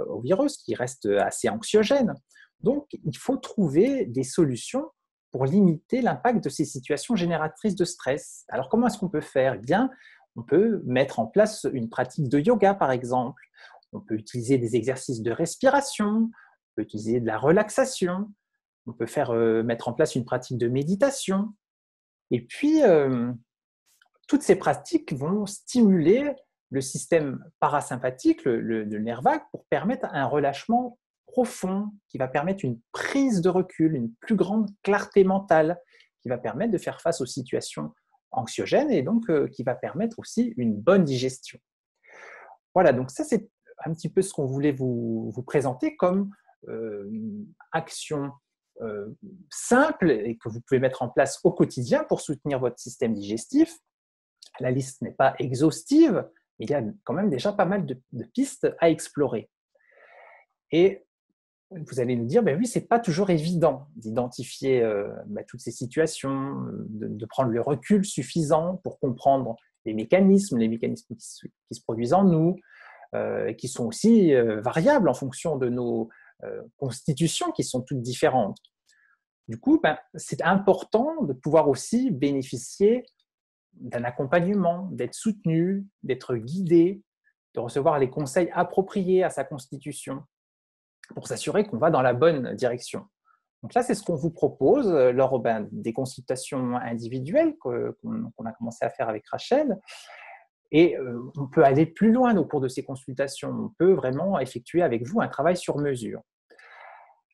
au virus, qui reste assez anxiogène. Donc, il faut trouver des solutions pour limiter l'impact de ces situations génératrices de stress. Alors, comment est-ce qu'on peut faire? Eh bien, on peut mettre en place une pratique de yoga, par exemple. On peut utiliser des exercices de respiration, on peut utiliser de la relaxation, on peut mettre en place une pratique de méditation. Et puis, toutes ces pratiques vont stimuler le système parasympathique, le nerf vague, pour permettre un relâchement profond, qui va permettre une prise de recul, une plus grande clarté mentale, qui va permettre de faire face aux situations anxiogène, et donc qui va permettre aussi une bonne digestion. Voilà, donc ça c'est un petit peu ce qu'on voulait vous présenter comme action simple et que vous pouvez mettre en place au quotidien pour soutenir votre système digestif. La liste n'est pas exhaustive, mais il y a quand même déjà pas mal de pistes à explorer. Et vous allez nous dire, ben oui, c'est pas toujours évident d'identifier toutes ces situations, de prendre le recul suffisant pour comprendre les mécanismes qui se produisent en nous, qui sont aussi variables en fonction de nos constitutions qui sont toutes différentes. Du coup, c'est important de pouvoir aussi bénéficier d'un accompagnement, d'être soutenu, d'être guidé, de recevoir les conseils appropriés à sa constitution, pour s'assurer qu'on va dans la bonne direction. Donc là, c'est ce qu'on vous propose lors des consultations individuelles qu'on a commencé à faire avec Rachel. Et on peut aller plus loin au cours de ces consultations. On peut vraiment effectuer avec vous un travail sur mesure.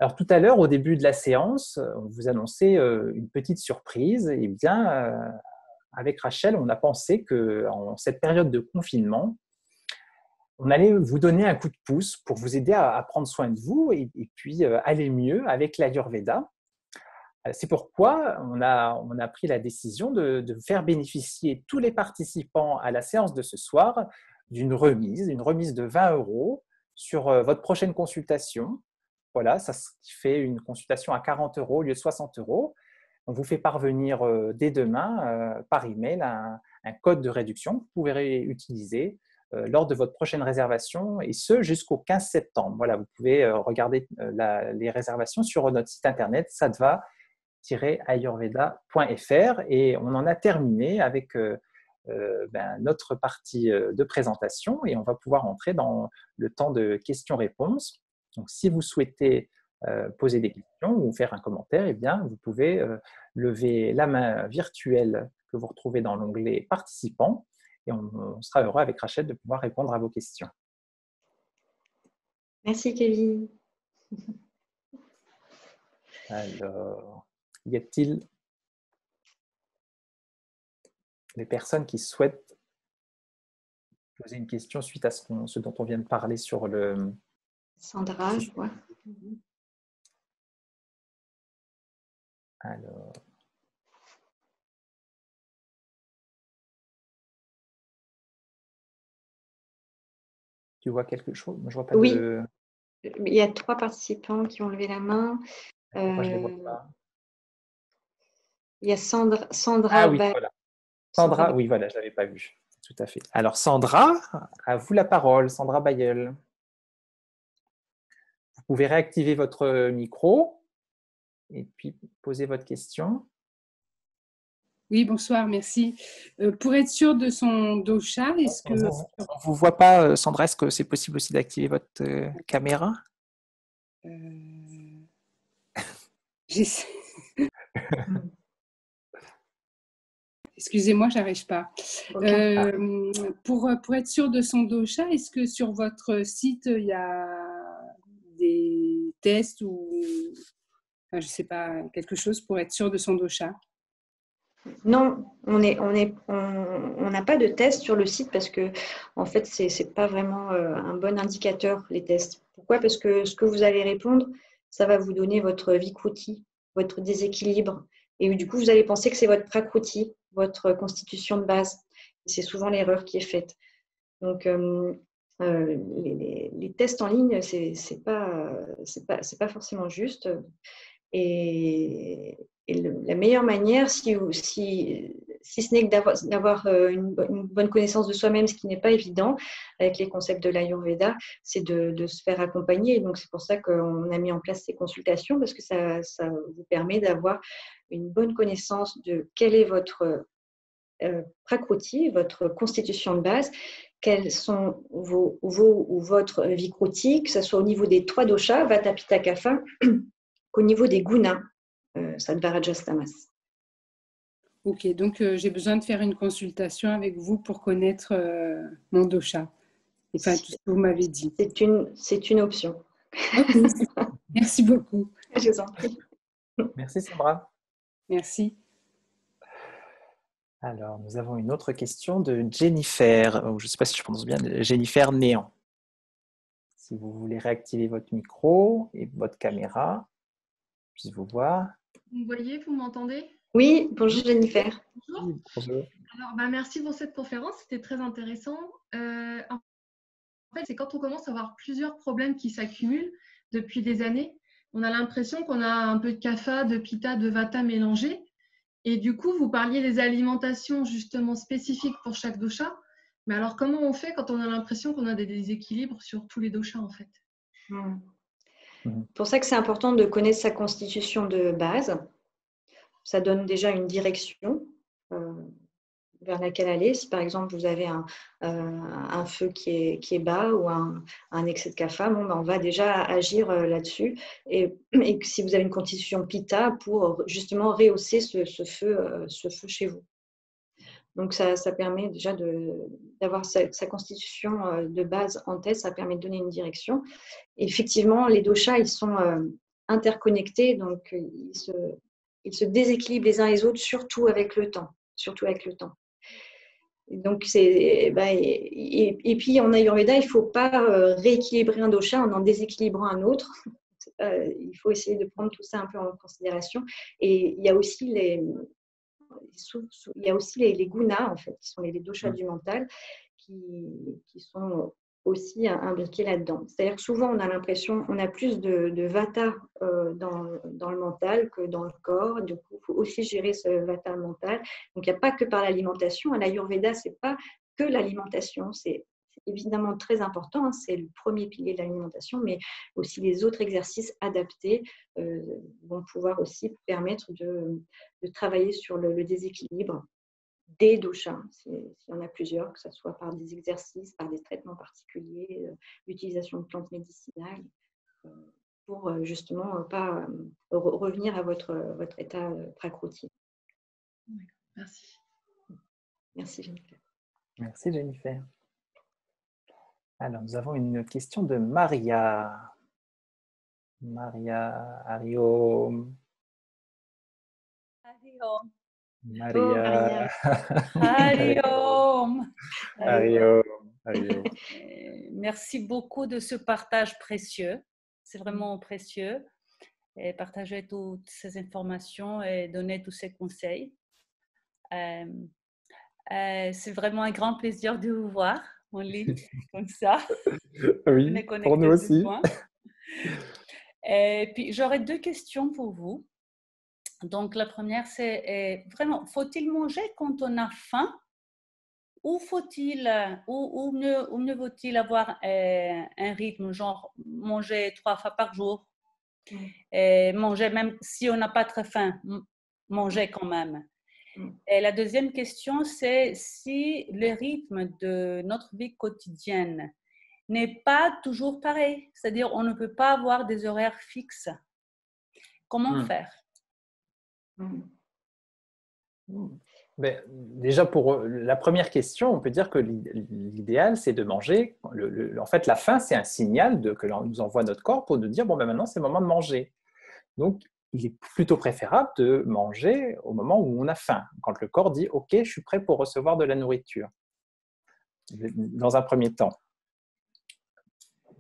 Alors tout à l'heure, au début de la séance, on vous annonçait une petite surprise. Eh bien, avec Rachel, on a pensé qu'en cette période de confinement, on allait vous donner un coup de pouce pour vous aider à prendre soin de vous et puis aller mieux avec l'Ayurveda. C'est pourquoi on a pris la décision de faire bénéficier tous les participants à la séance de ce soir d'une remise, une remise de 20 € sur votre prochaine consultation. Voilà, ça fait une consultation à 40 € au lieu de 60 €. On vous fait parvenir dès demain par email un code de réduction que vous pouvez utiliser lors de votre prochaine réservation, et ce jusqu'au 15 septembre. Voilà, vous pouvez regarder les réservations sur notre site internet sadva-ayurveda.fr, et on en a terminé avec notre partie de présentation, et on va pouvoir entrer dans le temps de questions-réponses. Donc, si vous souhaitez poser des questions ou faire un commentaire, eh bien, vous pouvez lever la main virtuelle que vous retrouvez dans l'onglet Participants, et on sera heureux avec Rachel de pouvoir répondre à vos questions. Merci Kevin. Alors, y a-t-il des personnes qui souhaitent poser une question suite à ce dont on vient de parler sur le... Sandra, je vois. Alors, tu vois quelque chose? Moi, je vois pas Oui, de… il y a 3 participants qui ont levé la main. Pourquoi je les vois Euh, pas? il y a Ah Sandra, oui, voilà. Sandra. Sandra, oui, voilà, je l'avais pas vu. Tout à fait. Alors, Sandra, à vous la parole. Sandra Bayeul. Vous pouvez réactiver votre micro et puis poser votre question. Oui, bonsoir, merci. Pour être sûr de son dosha, est-ce que… On ne vous voit pas, Sandra. Est-ce que c'est possible aussi d'activer votre caméra? J'essaie. Excusez-moi, j'arrive pas. Pour être sûr de son dosha, est-ce que sur votre site, il y a des tests ou, enfin, je sais pas, quelque chose pour être sûr de son dosha? Non, on n'a pas de test sur le site parce que en fait, c'est pas vraiment un bon indicateur, les tests. Pourquoi? Parce que ce que vous allez répondre, ça va vous donner votre vikruti, votre déséquilibre. Et du coup, vous allez penser que c'est votre prakruti, votre constitution de base. C'est souvent l'erreur qui est faite. Donc, les tests en ligne, c'est pas forcément juste. Et la meilleure manière, si ce n'est que d'avoir une bonne connaissance de soi-même, ce qui n'est pas évident avec les concepts de l'Ayurveda, c'est de se faire accompagner. Donc, c'est pour ça qu'on a mis en place ces consultations, parce que ça vous permet d'avoir une bonne connaissance de quel est votre prakruti, votre constitution de base, quels sont vos ou votre vikruti, que ce soit au niveau des 3 doshas, Vata, Pitta, Kapha, qu'au niveau des gunas, Sattva, Rajas, Tamas. Ok, donc j'ai besoin de faire une consultation avec vous pour connaître mon dosha. Enfin, tout ce que vous m'avez dit. C'est une option. Ok, merci beaucoup. Je vous en prie. Merci, Sandra. Merci. Alors, nous avons une autre question de Jennifer. Je ne sais pas si je prononce bien, Jennifer Néant. Si vous voulez réactiver votre micro et votre caméra, je puisse vous voir. Vous me voyez, vous m'entendez? Oui, bonjour Jennifer. Bonjour. Bonjour. Alors, merci pour cette conférence, c'était très intéressant. En fait, c'est quand on commence à avoir plusieurs problèmes qui s'accumulent depuis des années, on a l'impression qu'on a un peu de kapha, de pitta, de vata mélangés. Et du coup, vous parliez des alimentations justement spécifiques pour chaque dosha. Mais alors, comment on fait quand on a l'impression qu'on a des déséquilibres sur tous les doshas en fait? C'est pour ça que c'est important de connaître sa constitution de base. Ça donne déjà une direction vers laquelle aller. Si par exemple vous avez un feu qui est bas ou un excès de kapha, bon, ben, on va déjà agir là-dessus. Et si vous avez une constitution pitta, pour justement rehausser ce feu chez vous. Donc ça permet déjà d'avoir sa constitution de base en tête, ça permet de donner une direction. Et effectivement, les doshas, ils sont interconnectés, donc ils se déséquilibrent les uns les autres, surtout avec le temps. Surtout avec le temps. Donc et puis en Ayurveda, il ne faut pas rééquilibrer un dosha en déséquilibrant un autre. Il faut essayer de prendre tout ça un peu en considération. Et il y a aussi les gunas, en fait, qui sont les doshas du mental, qui sont aussi imbriqués là-dedans. C'est-à-dire que souvent, on a l'impression on a plus de vata dans le mental que dans le corps. Du coup, il faut aussi gérer ce vata mental. Donc, il n'y a pas que par l'alimentation. L'Ayurveda, ce n'est pas que l'alimentation. C'est évidemment très important. C'est le premier pilier de l'alimentation, mais aussi les autres exercices adaptés vont pouvoir aussi permettre de travailler sur le déséquilibre des doshas, s'il y en a plusieurs, que ce soit par des exercices, par des traitements particuliers, l'utilisation de plantes médicinales, pour justement pas revenir à votre état prakruti. Merci. Merci Jennifer. Merci Jennifer. Alors, nous avons une question de Maria. Maria Ariom. Hariom. Maria. Hariom. Ariom. Ariom. Merci beaucoup de ce partage précieux. C'est vraiment précieux. Et partager toutes ces informations et donner tous ces conseils. C'est vraiment un grand plaisir de vous voir en ligne, comme ça. On est Oui, pour nous connectés de aussi. loin. Et puis, j'aurais 2 questions pour vous. Donc, la première, c'est vraiment, faut-il manger quand on a faim ou mieux vaut-il avoir un rythme, genre manger 3 fois par jour et manger même si on n'a pas très faim, manger quand même. Et la deuxième question, c'est si le rythme de notre vie quotidienne n'est pas toujours pareil, c'est-à-dire on ne peut pas avoir des horaires fixes. Comment faire? Ben, déjà, pour la première question, on peut dire que l'idéal, c'est de manger. En fait, la faim, c'est un signal que nous envoie notre corps pour nous dire, bon, ben maintenant, c'est le moment de manger. Donc, il est plutôt préférable de manger au moment où on a faim, quand le corps dit, OK, je suis prêt pour recevoir de la nourriture, dans un premier temps.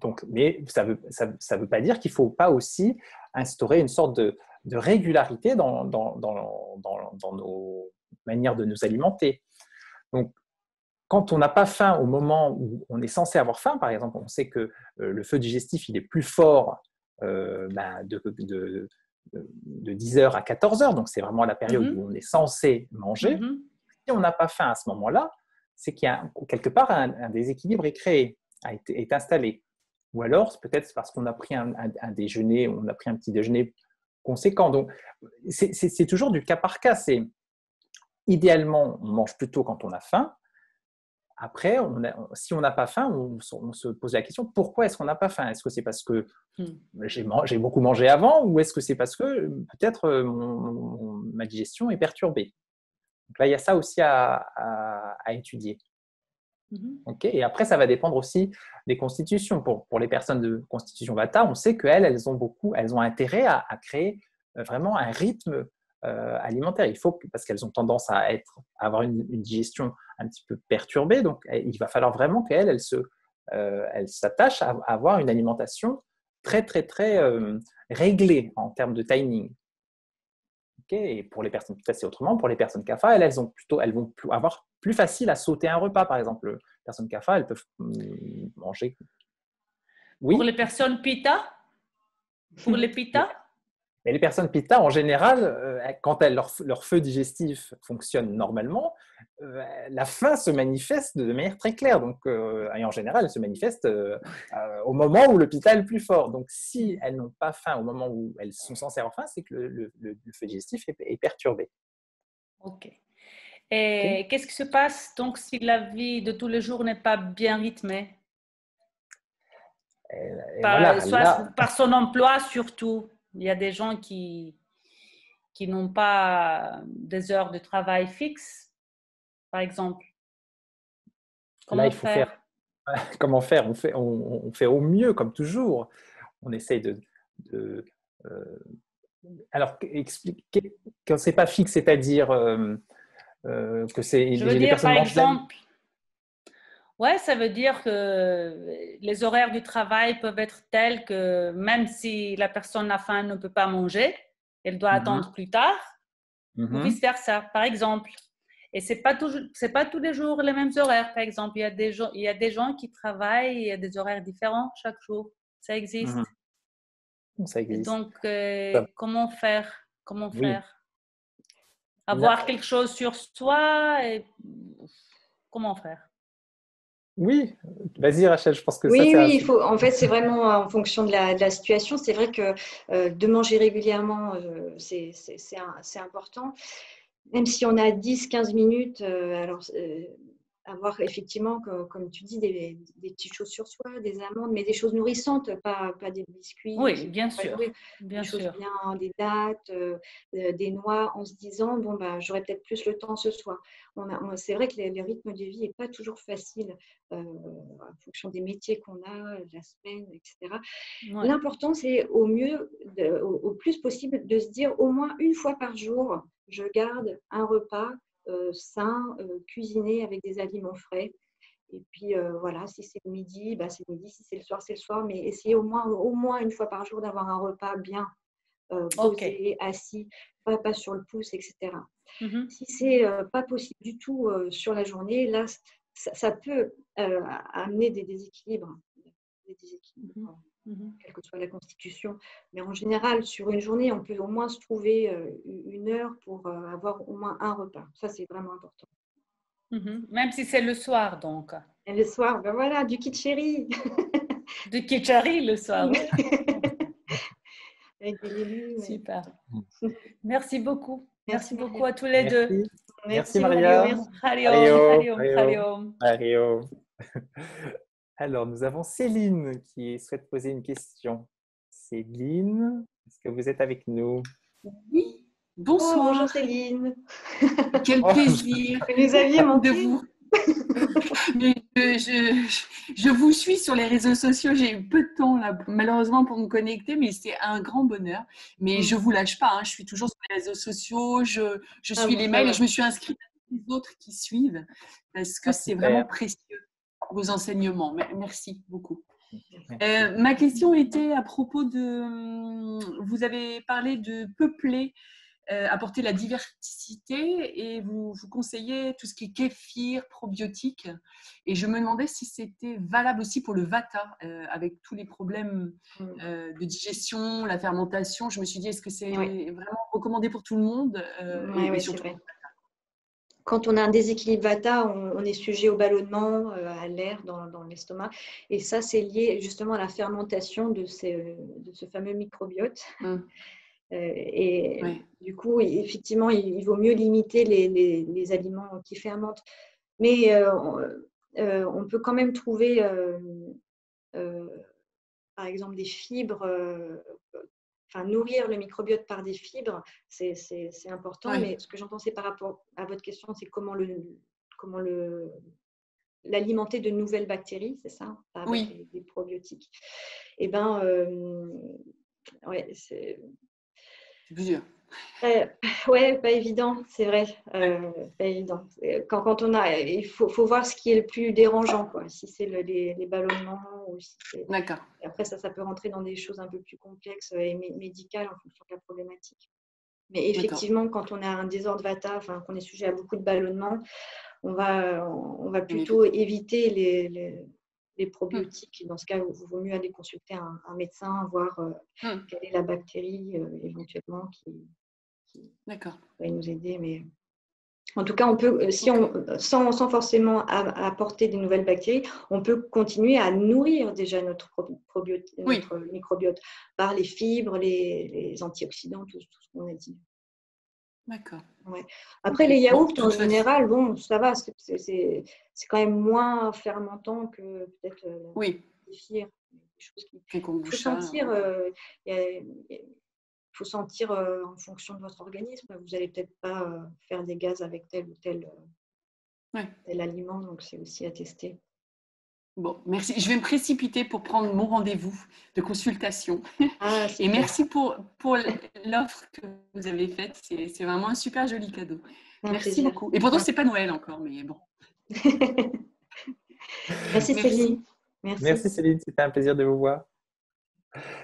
Donc, mais ça veut pas dire qu'il ne faut pas aussi instaurer une sorte de régularité dans nos manières de nous alimenter. Donc, quand on n'a pas faim au moment où on est censé avoir faim, par exemple, on sait que le feu digestif il est plus fort de 10h à 14h, donc c'est vraiment la période où on est censé manger. Si on n'a pas faim à ce moment-là, c'est qu'il y a quelque part un déséquilibre est créé, est installé. Ou alors, peut-être parce qu'on a pris un déjeuner, on a pris un petit déjeuner conséquent. Donc, c'est toujours du cas par cas. Idéalement, on mange plutôt quand on a faim. Après, si on n'a pas faim, on se pose la question, pourquoi est-ce qu'on n'a pas faim? Est-ce que c'est parce que j'ai beaucoup mangé avant ou est-ce que c'est parce que peut-être ma digestion est perturbée? Donc là, il y a ça aussi à étudier. Okay. Et après, ça va dépendre aussi des constitutions. Pour les personnes de constitution Vata, on sait qu'elles ont intérêt à créer vraiment un rythme alimentaire. Parce qu'elles ont tendance à avoir une digestion un petit peu perturbée. Donc, il va falloir vraiment qu'elles s'attachent à avoir une alimentation très, très, très réglée en termes de timing. Okay. Et pour les personnes Pitta, c'est autrement. Pour les personnes Kapha, elles vont avoir plus facile à sauter un repas. Par exemple, les personnes Kapha, elles peuvent manger. Oui. Pour les personnes Pitta? Pour les Pitta? Mais les personnes Pitta, en général, quand leur feu digestif fonctionne normalement, la faim se manifeste de manière très claire. Donc, et en général, elle se manifeste au moment où le Pitta est le plus fort. Donc, si elles n'ont pas faim au moment où elles sont censées avoir faim, c'est que le feu digestif est perturbé. Ok. Et qu'est-ce qui se passe donc si la vie de tous les jours n'est pas bien rythmée? Par son emploi surtout. Il y a des gens qui n'ont pas des heures de travail fixes, par exemple. Là, il faut faire. Comment faire? On fait au mieux, comme toujours. On essaye alors, expliquer quand c'est pas fixe, c'est-à-dire que c'est. Je veux dire, par exemple. Ouais, ça veut dire que les horaires du travail peuvent être tels que même si la personne a faim, ne peut pas manger, elle doit attendre plus tard, ou vice-versa, par exemple. Et c'est pas tous les jours les mêmes horaires, par exemple. Il y a des gens qui travaillent, il y a des horaires différents chaque jour. Ça existe. Ça existe. Et donc, comment faire? Avoir quelque chose sur soi comment faire? Oui, vas-y Rachel, je pense que ça c'est... il faut. En fait, c'est vraiment en fonction de la situation. C'est vrai que de manger régulièrement, c'est important. Même si on a 10-15 minutes, avoir effectivement, comme tu dis, des petites choses sur soi, des amandes, mais des choses nourrissantes, pas des biscuits. Oui, bien sûr. Des choses bien, des dattes, des noix, en se disant, bon, j'aurai peut-être plus le temps ce soir. C'est vrai que le rythme de vie n'est pas toujours facile en fonction des métiers qu'on a, de la semaine, etc. Ouais. L'important, c'est au plus possible de se dire au moins une fois par jour, je garde un repas sain, cuisiné avec des aliments frais. Et puis voilà, si c'est le midi, c'est le midi, si c'est le soir, c'est le soir, mais essayez au moins une fois par jour d'avoir un repas bien posé, assis, pas sur le pouce, etc. Si c'est pas possible du tout sur la journée, là, ça peut amener des déséquilibres. Quelle que soit la constitution. Mais en général, sur une journée, on peut au moins se trouver une heure pour avoir au moins un repas. Ça, c'est vraiment important. Même si c'est le soir, donc. Et le soir, voilà, du kitscheri. Du kitscheri le soir, oui. Avec des légumes. Super. Merci beaucoup. Merci Maria. beaucoup à tous les deux. Merci Maria. Hariom. Alors, nous avons Céline qui souhaite poser une question. Céline, est-ce que vous êtes avec nous? Oui, bonsoir. Bonjour Céline. Quel plaisir Vous nous aviez manqué de vous. Mais je vous suis sur les réseaux sociaux. J'ai eu peu de temps là, malheureusement pour me connecter, mais c'est un grand bonheur. Mais je ne vous lâche pas, je suis toujours sur les réseaux sociaux, je suis les mails et je me suis inscrite à les autres qui suivent parce que c'est vraiment précieux, vos enseignements. Merci beaucoup. Ma question était à propos de… Vous avez parlé de peupler, apporter la diversité et vous conseillez tout ce qui est kéfir, probiotique. Et je me demandais si c'était valable aussi pour le vata, avec tous les problèmes de digestion, la fermentation. Je me suis dit, est-ce que c'est vraiment recommandé pour tout le monde Oui, c'est vrai. Quand on a un déséquilibre vata, on est sujet au ballonnement, à l'air dans l'estomac. Et ça, c'est lié justement à la fermentation de ce fameux microbiote. Du coup, effectivement, il vaut mieux limiter les aliments qui fermentent. Mais on peut quand même trouver, par exemple, des fibres. Nourrir le microbiote par des fibres, c'est important. Mais ce que j'en pensais par rapport à votre question, c'est comment l'alimenter de nouvelles bactéries, c'est ça, avec des probiotiques. Eh bien, c'est plus dur. Pas évident, c'est vrai. Pas évident. Quand il faut voir ce qui est le plus dérangeant, quoi. Si c'est les ballonnements ou si c'est… D'accord. Après, ça peut rentrer dans des choses un peu plus complexes et médicales en fonction de la problématique. Mais effectivement, quand on a un désordre vata, qu'on est sujet à beaucoup de ballonnements, on va plutôt éviter les probiotiques. Dans ce cas, il vaut mieux aller consulter un médecin, voir quelle est la bactérie éventuellement qui pourrait nous aider. Mais en tout cas, on peut, sans forcément apporter des nouvelles bactéries, on peut continuer à nourrir déjà notre microbiote par les fibres, les antioxydants, tout ce qu'on a dit. D'accord. Après, les yaourts, en général, ça va, c'est quand même moins fermentant que peut-être le kéfir. Il faut sentir en fonction de votre organisme. Vous n'allez peut-être pas faire des gaz avec tel ou tel aliment, donc c'est aussi à tester. Bon, merci. Je vais me précipiter pour prendre mon rendez-vous de consultation. Et merci pour l'offre que vous avez faite. C'est vraiment un super joli cadeau. Merci beaucoup. Et pourtant, ce n'est pas Noël encore, mais bon. Merci Céline. Merci Céline, c'était un plaisir de vous voir.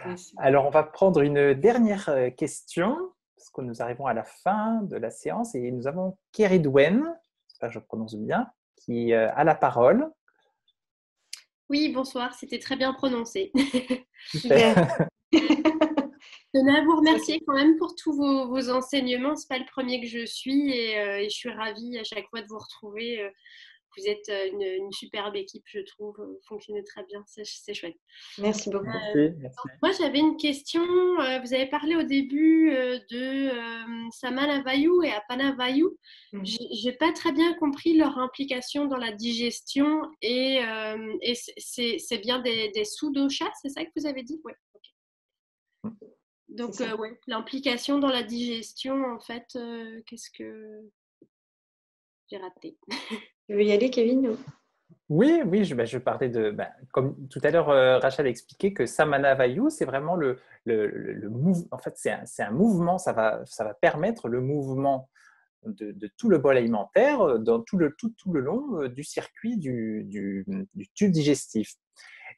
Merci. Alors, on va prendre une dernière question, parce que nous arrivons à la fin de la séance et nous avons Keridwen, j'espère que je prononce bien, qui a la parole. Oui, bonsoir, c'était très bien prononcé. Super. Je tenais à vous remercier quand même pour tous vos enseignements. Ce n'est pas le premier que je suis et je suis ravie à chaque fois de vous retrouver. Vous êtes une superbe équipe, je trouve. Vous fonctionnez très bien, c'est chouette. Merci beaucoup. Merci. Moi, j'avais une question. Vous avez parlé au début de Samanavayu et Apanavayu. Je n'ai pas très bien compris leur implication dans la digestion et c'est bien des sous-doshas, c'est ça que vous avez dit? Oui. Okay. Donc, l'implication dans la digestion, en fait, qu'est-ce que j'ai raté? Tu veux y aller, Kevin? Oui, je parlais de… comme tout à l'heure, Rachel a expliqué que Samanavayu, c'est vraiment le mouvement. En fait, c'est un mouvement, ça va permettre le mouvement de tout le bol alimentaire dans tout le long du circuit du tube digestif.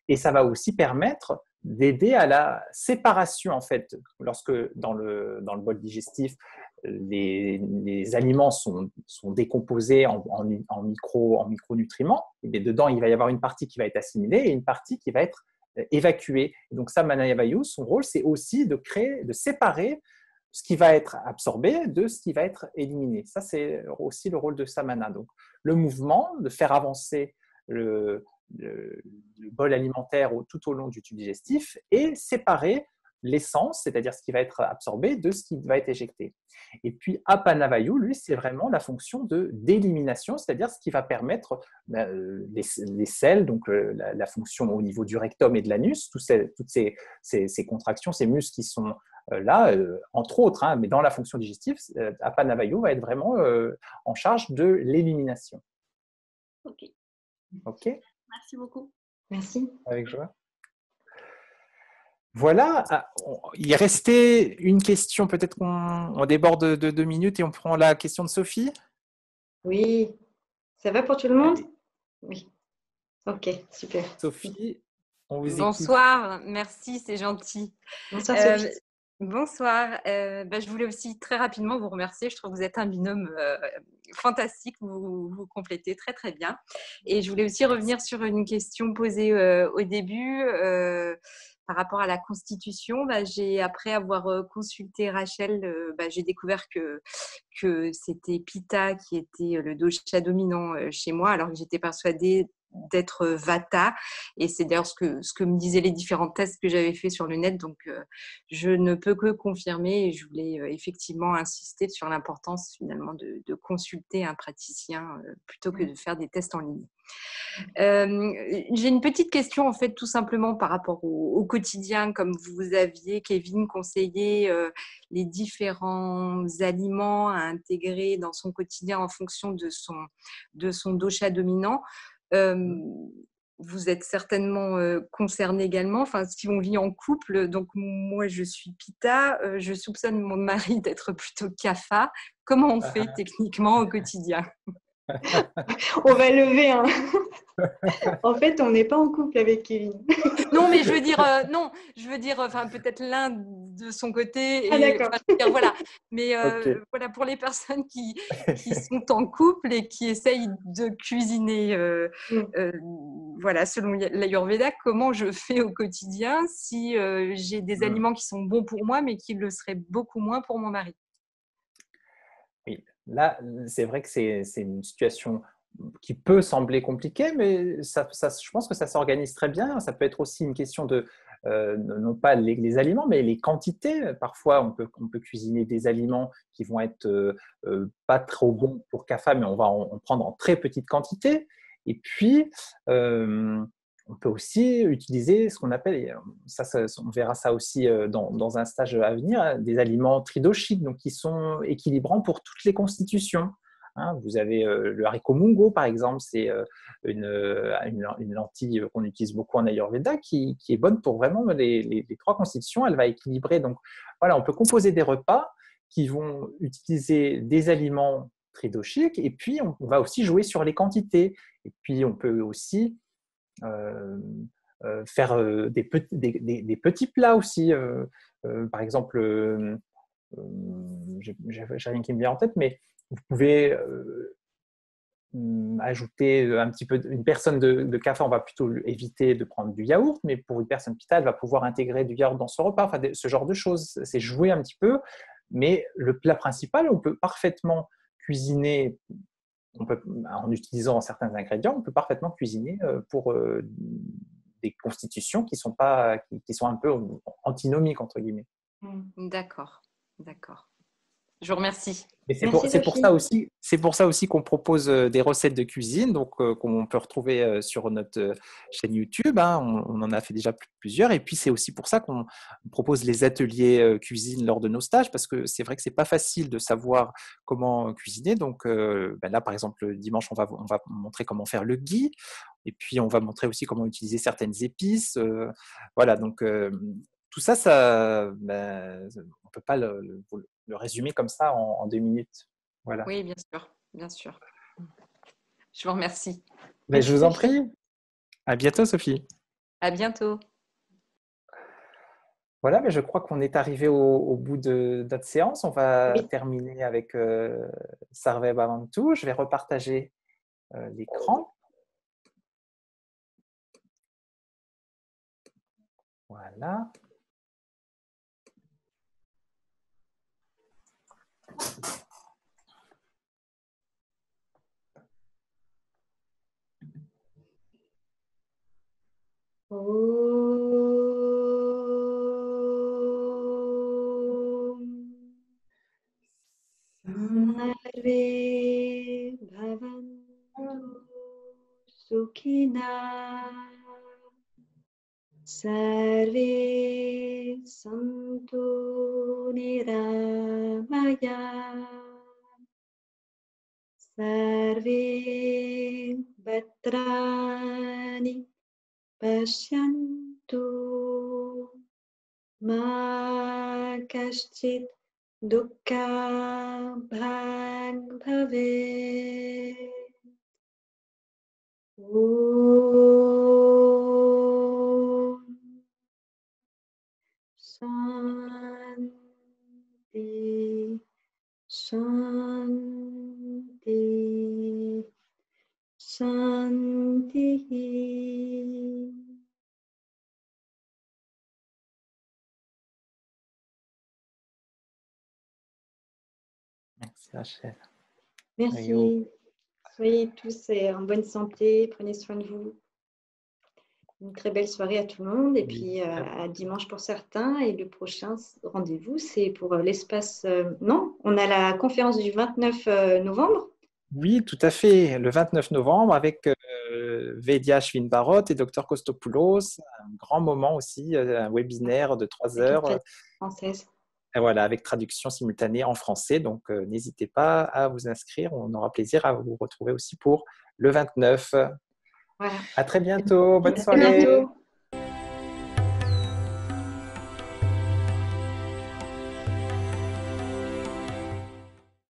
Et ça va aussi permettre d'aider à la séparation, en fait, lorsque dans le bol digestif, les aliments sont décomposés en micronutriments. Et dedans, il va y avoir une partie qui va être assimilée et une partie qui va être évacuée. Donc ça, Manayavayu, son rôle, c'est aussi de séparer ce qui va être absorbé de ce qui va être éliminé. Ça, c'est aussi le rôle de Samana. Donc le mouvement, de faire avancer le bol alimentaire tout au long du tube digestif et séparer l'essence, c'est-à-dire ce qui va être absorbé, de ce qui va être éjecté. Et puis, Apanavayu, lui, c'est vraiment la fonction d'élimination, c'est-à-dire ce qui va permettre les selles, donc la fonction au niveau du rectum et de l'anus, toutes ces contractions, ces muscles qui sont là, entre autres, hein, mais dans la fonction digestive, Apanavayu va être vraiment en charge de l'élimination. Ok. Ok. Merci beaucoup. Merci. Avec joie. Voilà, il restait une question, peut-être qu'on déborde de 2 minutes et on prend la question de Sophie. Oui, ça va pour tout le monde? Oui. Ok, super. Sophie, on vous écoute. Bonsoir, merci, c'est gentil. Bonsoir Sophie. Bonsoir, je voulais aussi très rapidement vous remercier. Je trouve que vous êtes un binôme fantastique, vous complétez très très bien. Et je voulais aussi revenir sur une question posée au début par rapport à la constitution. Après avoir consulté Rachel, j'ai découvert que c'était Pitta qui était le dosha dominant chez moi, alors que j'étais persuadée d'être Vata, et c'est d'ailleurs ce que me disaient les différents tests que j'avais fait sur le net, donc je ne peux que confirmer, et je voulais effectivement insister sur l'importance finalement de consulter un praticien plutôt que de faire des tests en ligne. J'ai une petite question en fait, tout simplement par rapport au quotidien, comme vous aviez, Kevin, conseillé les différents aliments à intégrer dans son quotidien en fonction de son dosha dominant. Vous êtes certainement concerné également, si on vit en couple, donc moi je suis Pitta, je soupçonne mon mari d'être plutôt Kapha. Comment on fait techniquement au quotidien? On va lever un. En fait, on n'est pas en couple avec Kevin. Non, mais je veux dire, peut-être l'un de son côté. Ah, d'accord. Voilà. Mais Okay. voilà, pour les personnes qui sont en couple et qui essayent de cuisiner, voilà, selon l'Ayurveda, comment je fais au quotidien si j'ai des aliments qui sont bons pour moi, mais qui le seraient beaucoup moins pour mon mari? Oui, là, c'est vrai que c'est une situation qui peut sembler compliquée, mais je pense que ça s'organise très bien. Ça peut être aussi une question de, non pas les aliments, mais les quantités. Parfois, on peut cuisiner des aliments qui vont être pas trop bons pour Kapha, mais on va en prendre en très petite quantité. Et puis, on peut aussi utiliser ce qu'on appelle, on verra ça aussi dans un stage à venir, des aliments tridoshiques, donc qui sont équilibrants pour toutes les constitutions. Vous avez le haricot mungo, par exemple, c'est une lentille qu'on utilise beaucoup en Ayurveda qui est bonne pour vraiment les 3 constitutions. Elle va équilibrer. Donc voilà, on peut composer des repas qui vont utiliser des aliments tridoshiques, et puis on va aussi jouer sur les quantités. Et puis on peut aussi faire des petits plats aussi. Par exemple, j'ai rien qui me vient en tête, mais vous pouvez ajouter un petit peu. Une personne de Kapha, on va plutôt éviter de prendre du yaourt, mais pour une personne Pitta, elle va pouvoir intégrer du yaourt dans son repas. Ce genre de choses, c'est jouer un petit peu. Mais le plat principal, on peut parfaitement cuisiner. En utilisant certains ingrédients, on peut parfaitement cuisiner pour des constitutions qui sont un peu antinomiques, entre guillemets. D'accord. Je vous remercie. Et c'est pour ça aussi qu'on propose des recettes de cuisine, donc qu'on peut retrouver sur notre chaîne YouTube. On en a fait déjà plusieurs. Et puis c'est aussi pour ça qu'on propose les ateliers cuisine lors de nos stages, parce que c'est vrai que c'est pas facile de savoir comment cuisiner. Donc là, par exemple, le dimanche, on va montrer comment faire le ghee. Et puis on va montrer aussi comment utiliser certaines épices. Voilà, donc tout ça, on ne peut pas le résumer comme ça en 2 minutes. Voilà. Oui, bien sûr, bien sûr. Je vous remercie. Mais je vous en prie. À bientôt, Sophie. À bientôt. Voilà, mais je crois qu'on est arrivé au bout de notre séance. On va Oui. terminer avec Sarve Bhavantu. Je vais repartager l'écran. Voilà. Sarve bhavantu sukhina sarve santu niramaya sarve bhadrani pashyantu ma kaschit dukkha bhag bhavet. Om Shanti Shanti Shanti. Merci, Rachel. Merci. Soyez tous en bonne santé. Prenez soin de vous. Une très belle soirée à tout le monde. Et puis à dimanche pour certains. Et le prochain rendez-vous, c'est pour l'espace. Non, on a la conférence du 29 novembre. Oui, tout à fait. Le 29 novembre avec Vedia Shvin-Barot et Dr Kostopoulos. Un grand moment aussi, un webinaire de 3 heures. Française. Et voilà, avec traduction simultanée en français. Donc, n'hésitez pas à vous inscrire. On aura plaisir à vous retrouver aussi pour le 29. Voilà. À très bientôt. Bonne À soirée. bientôt.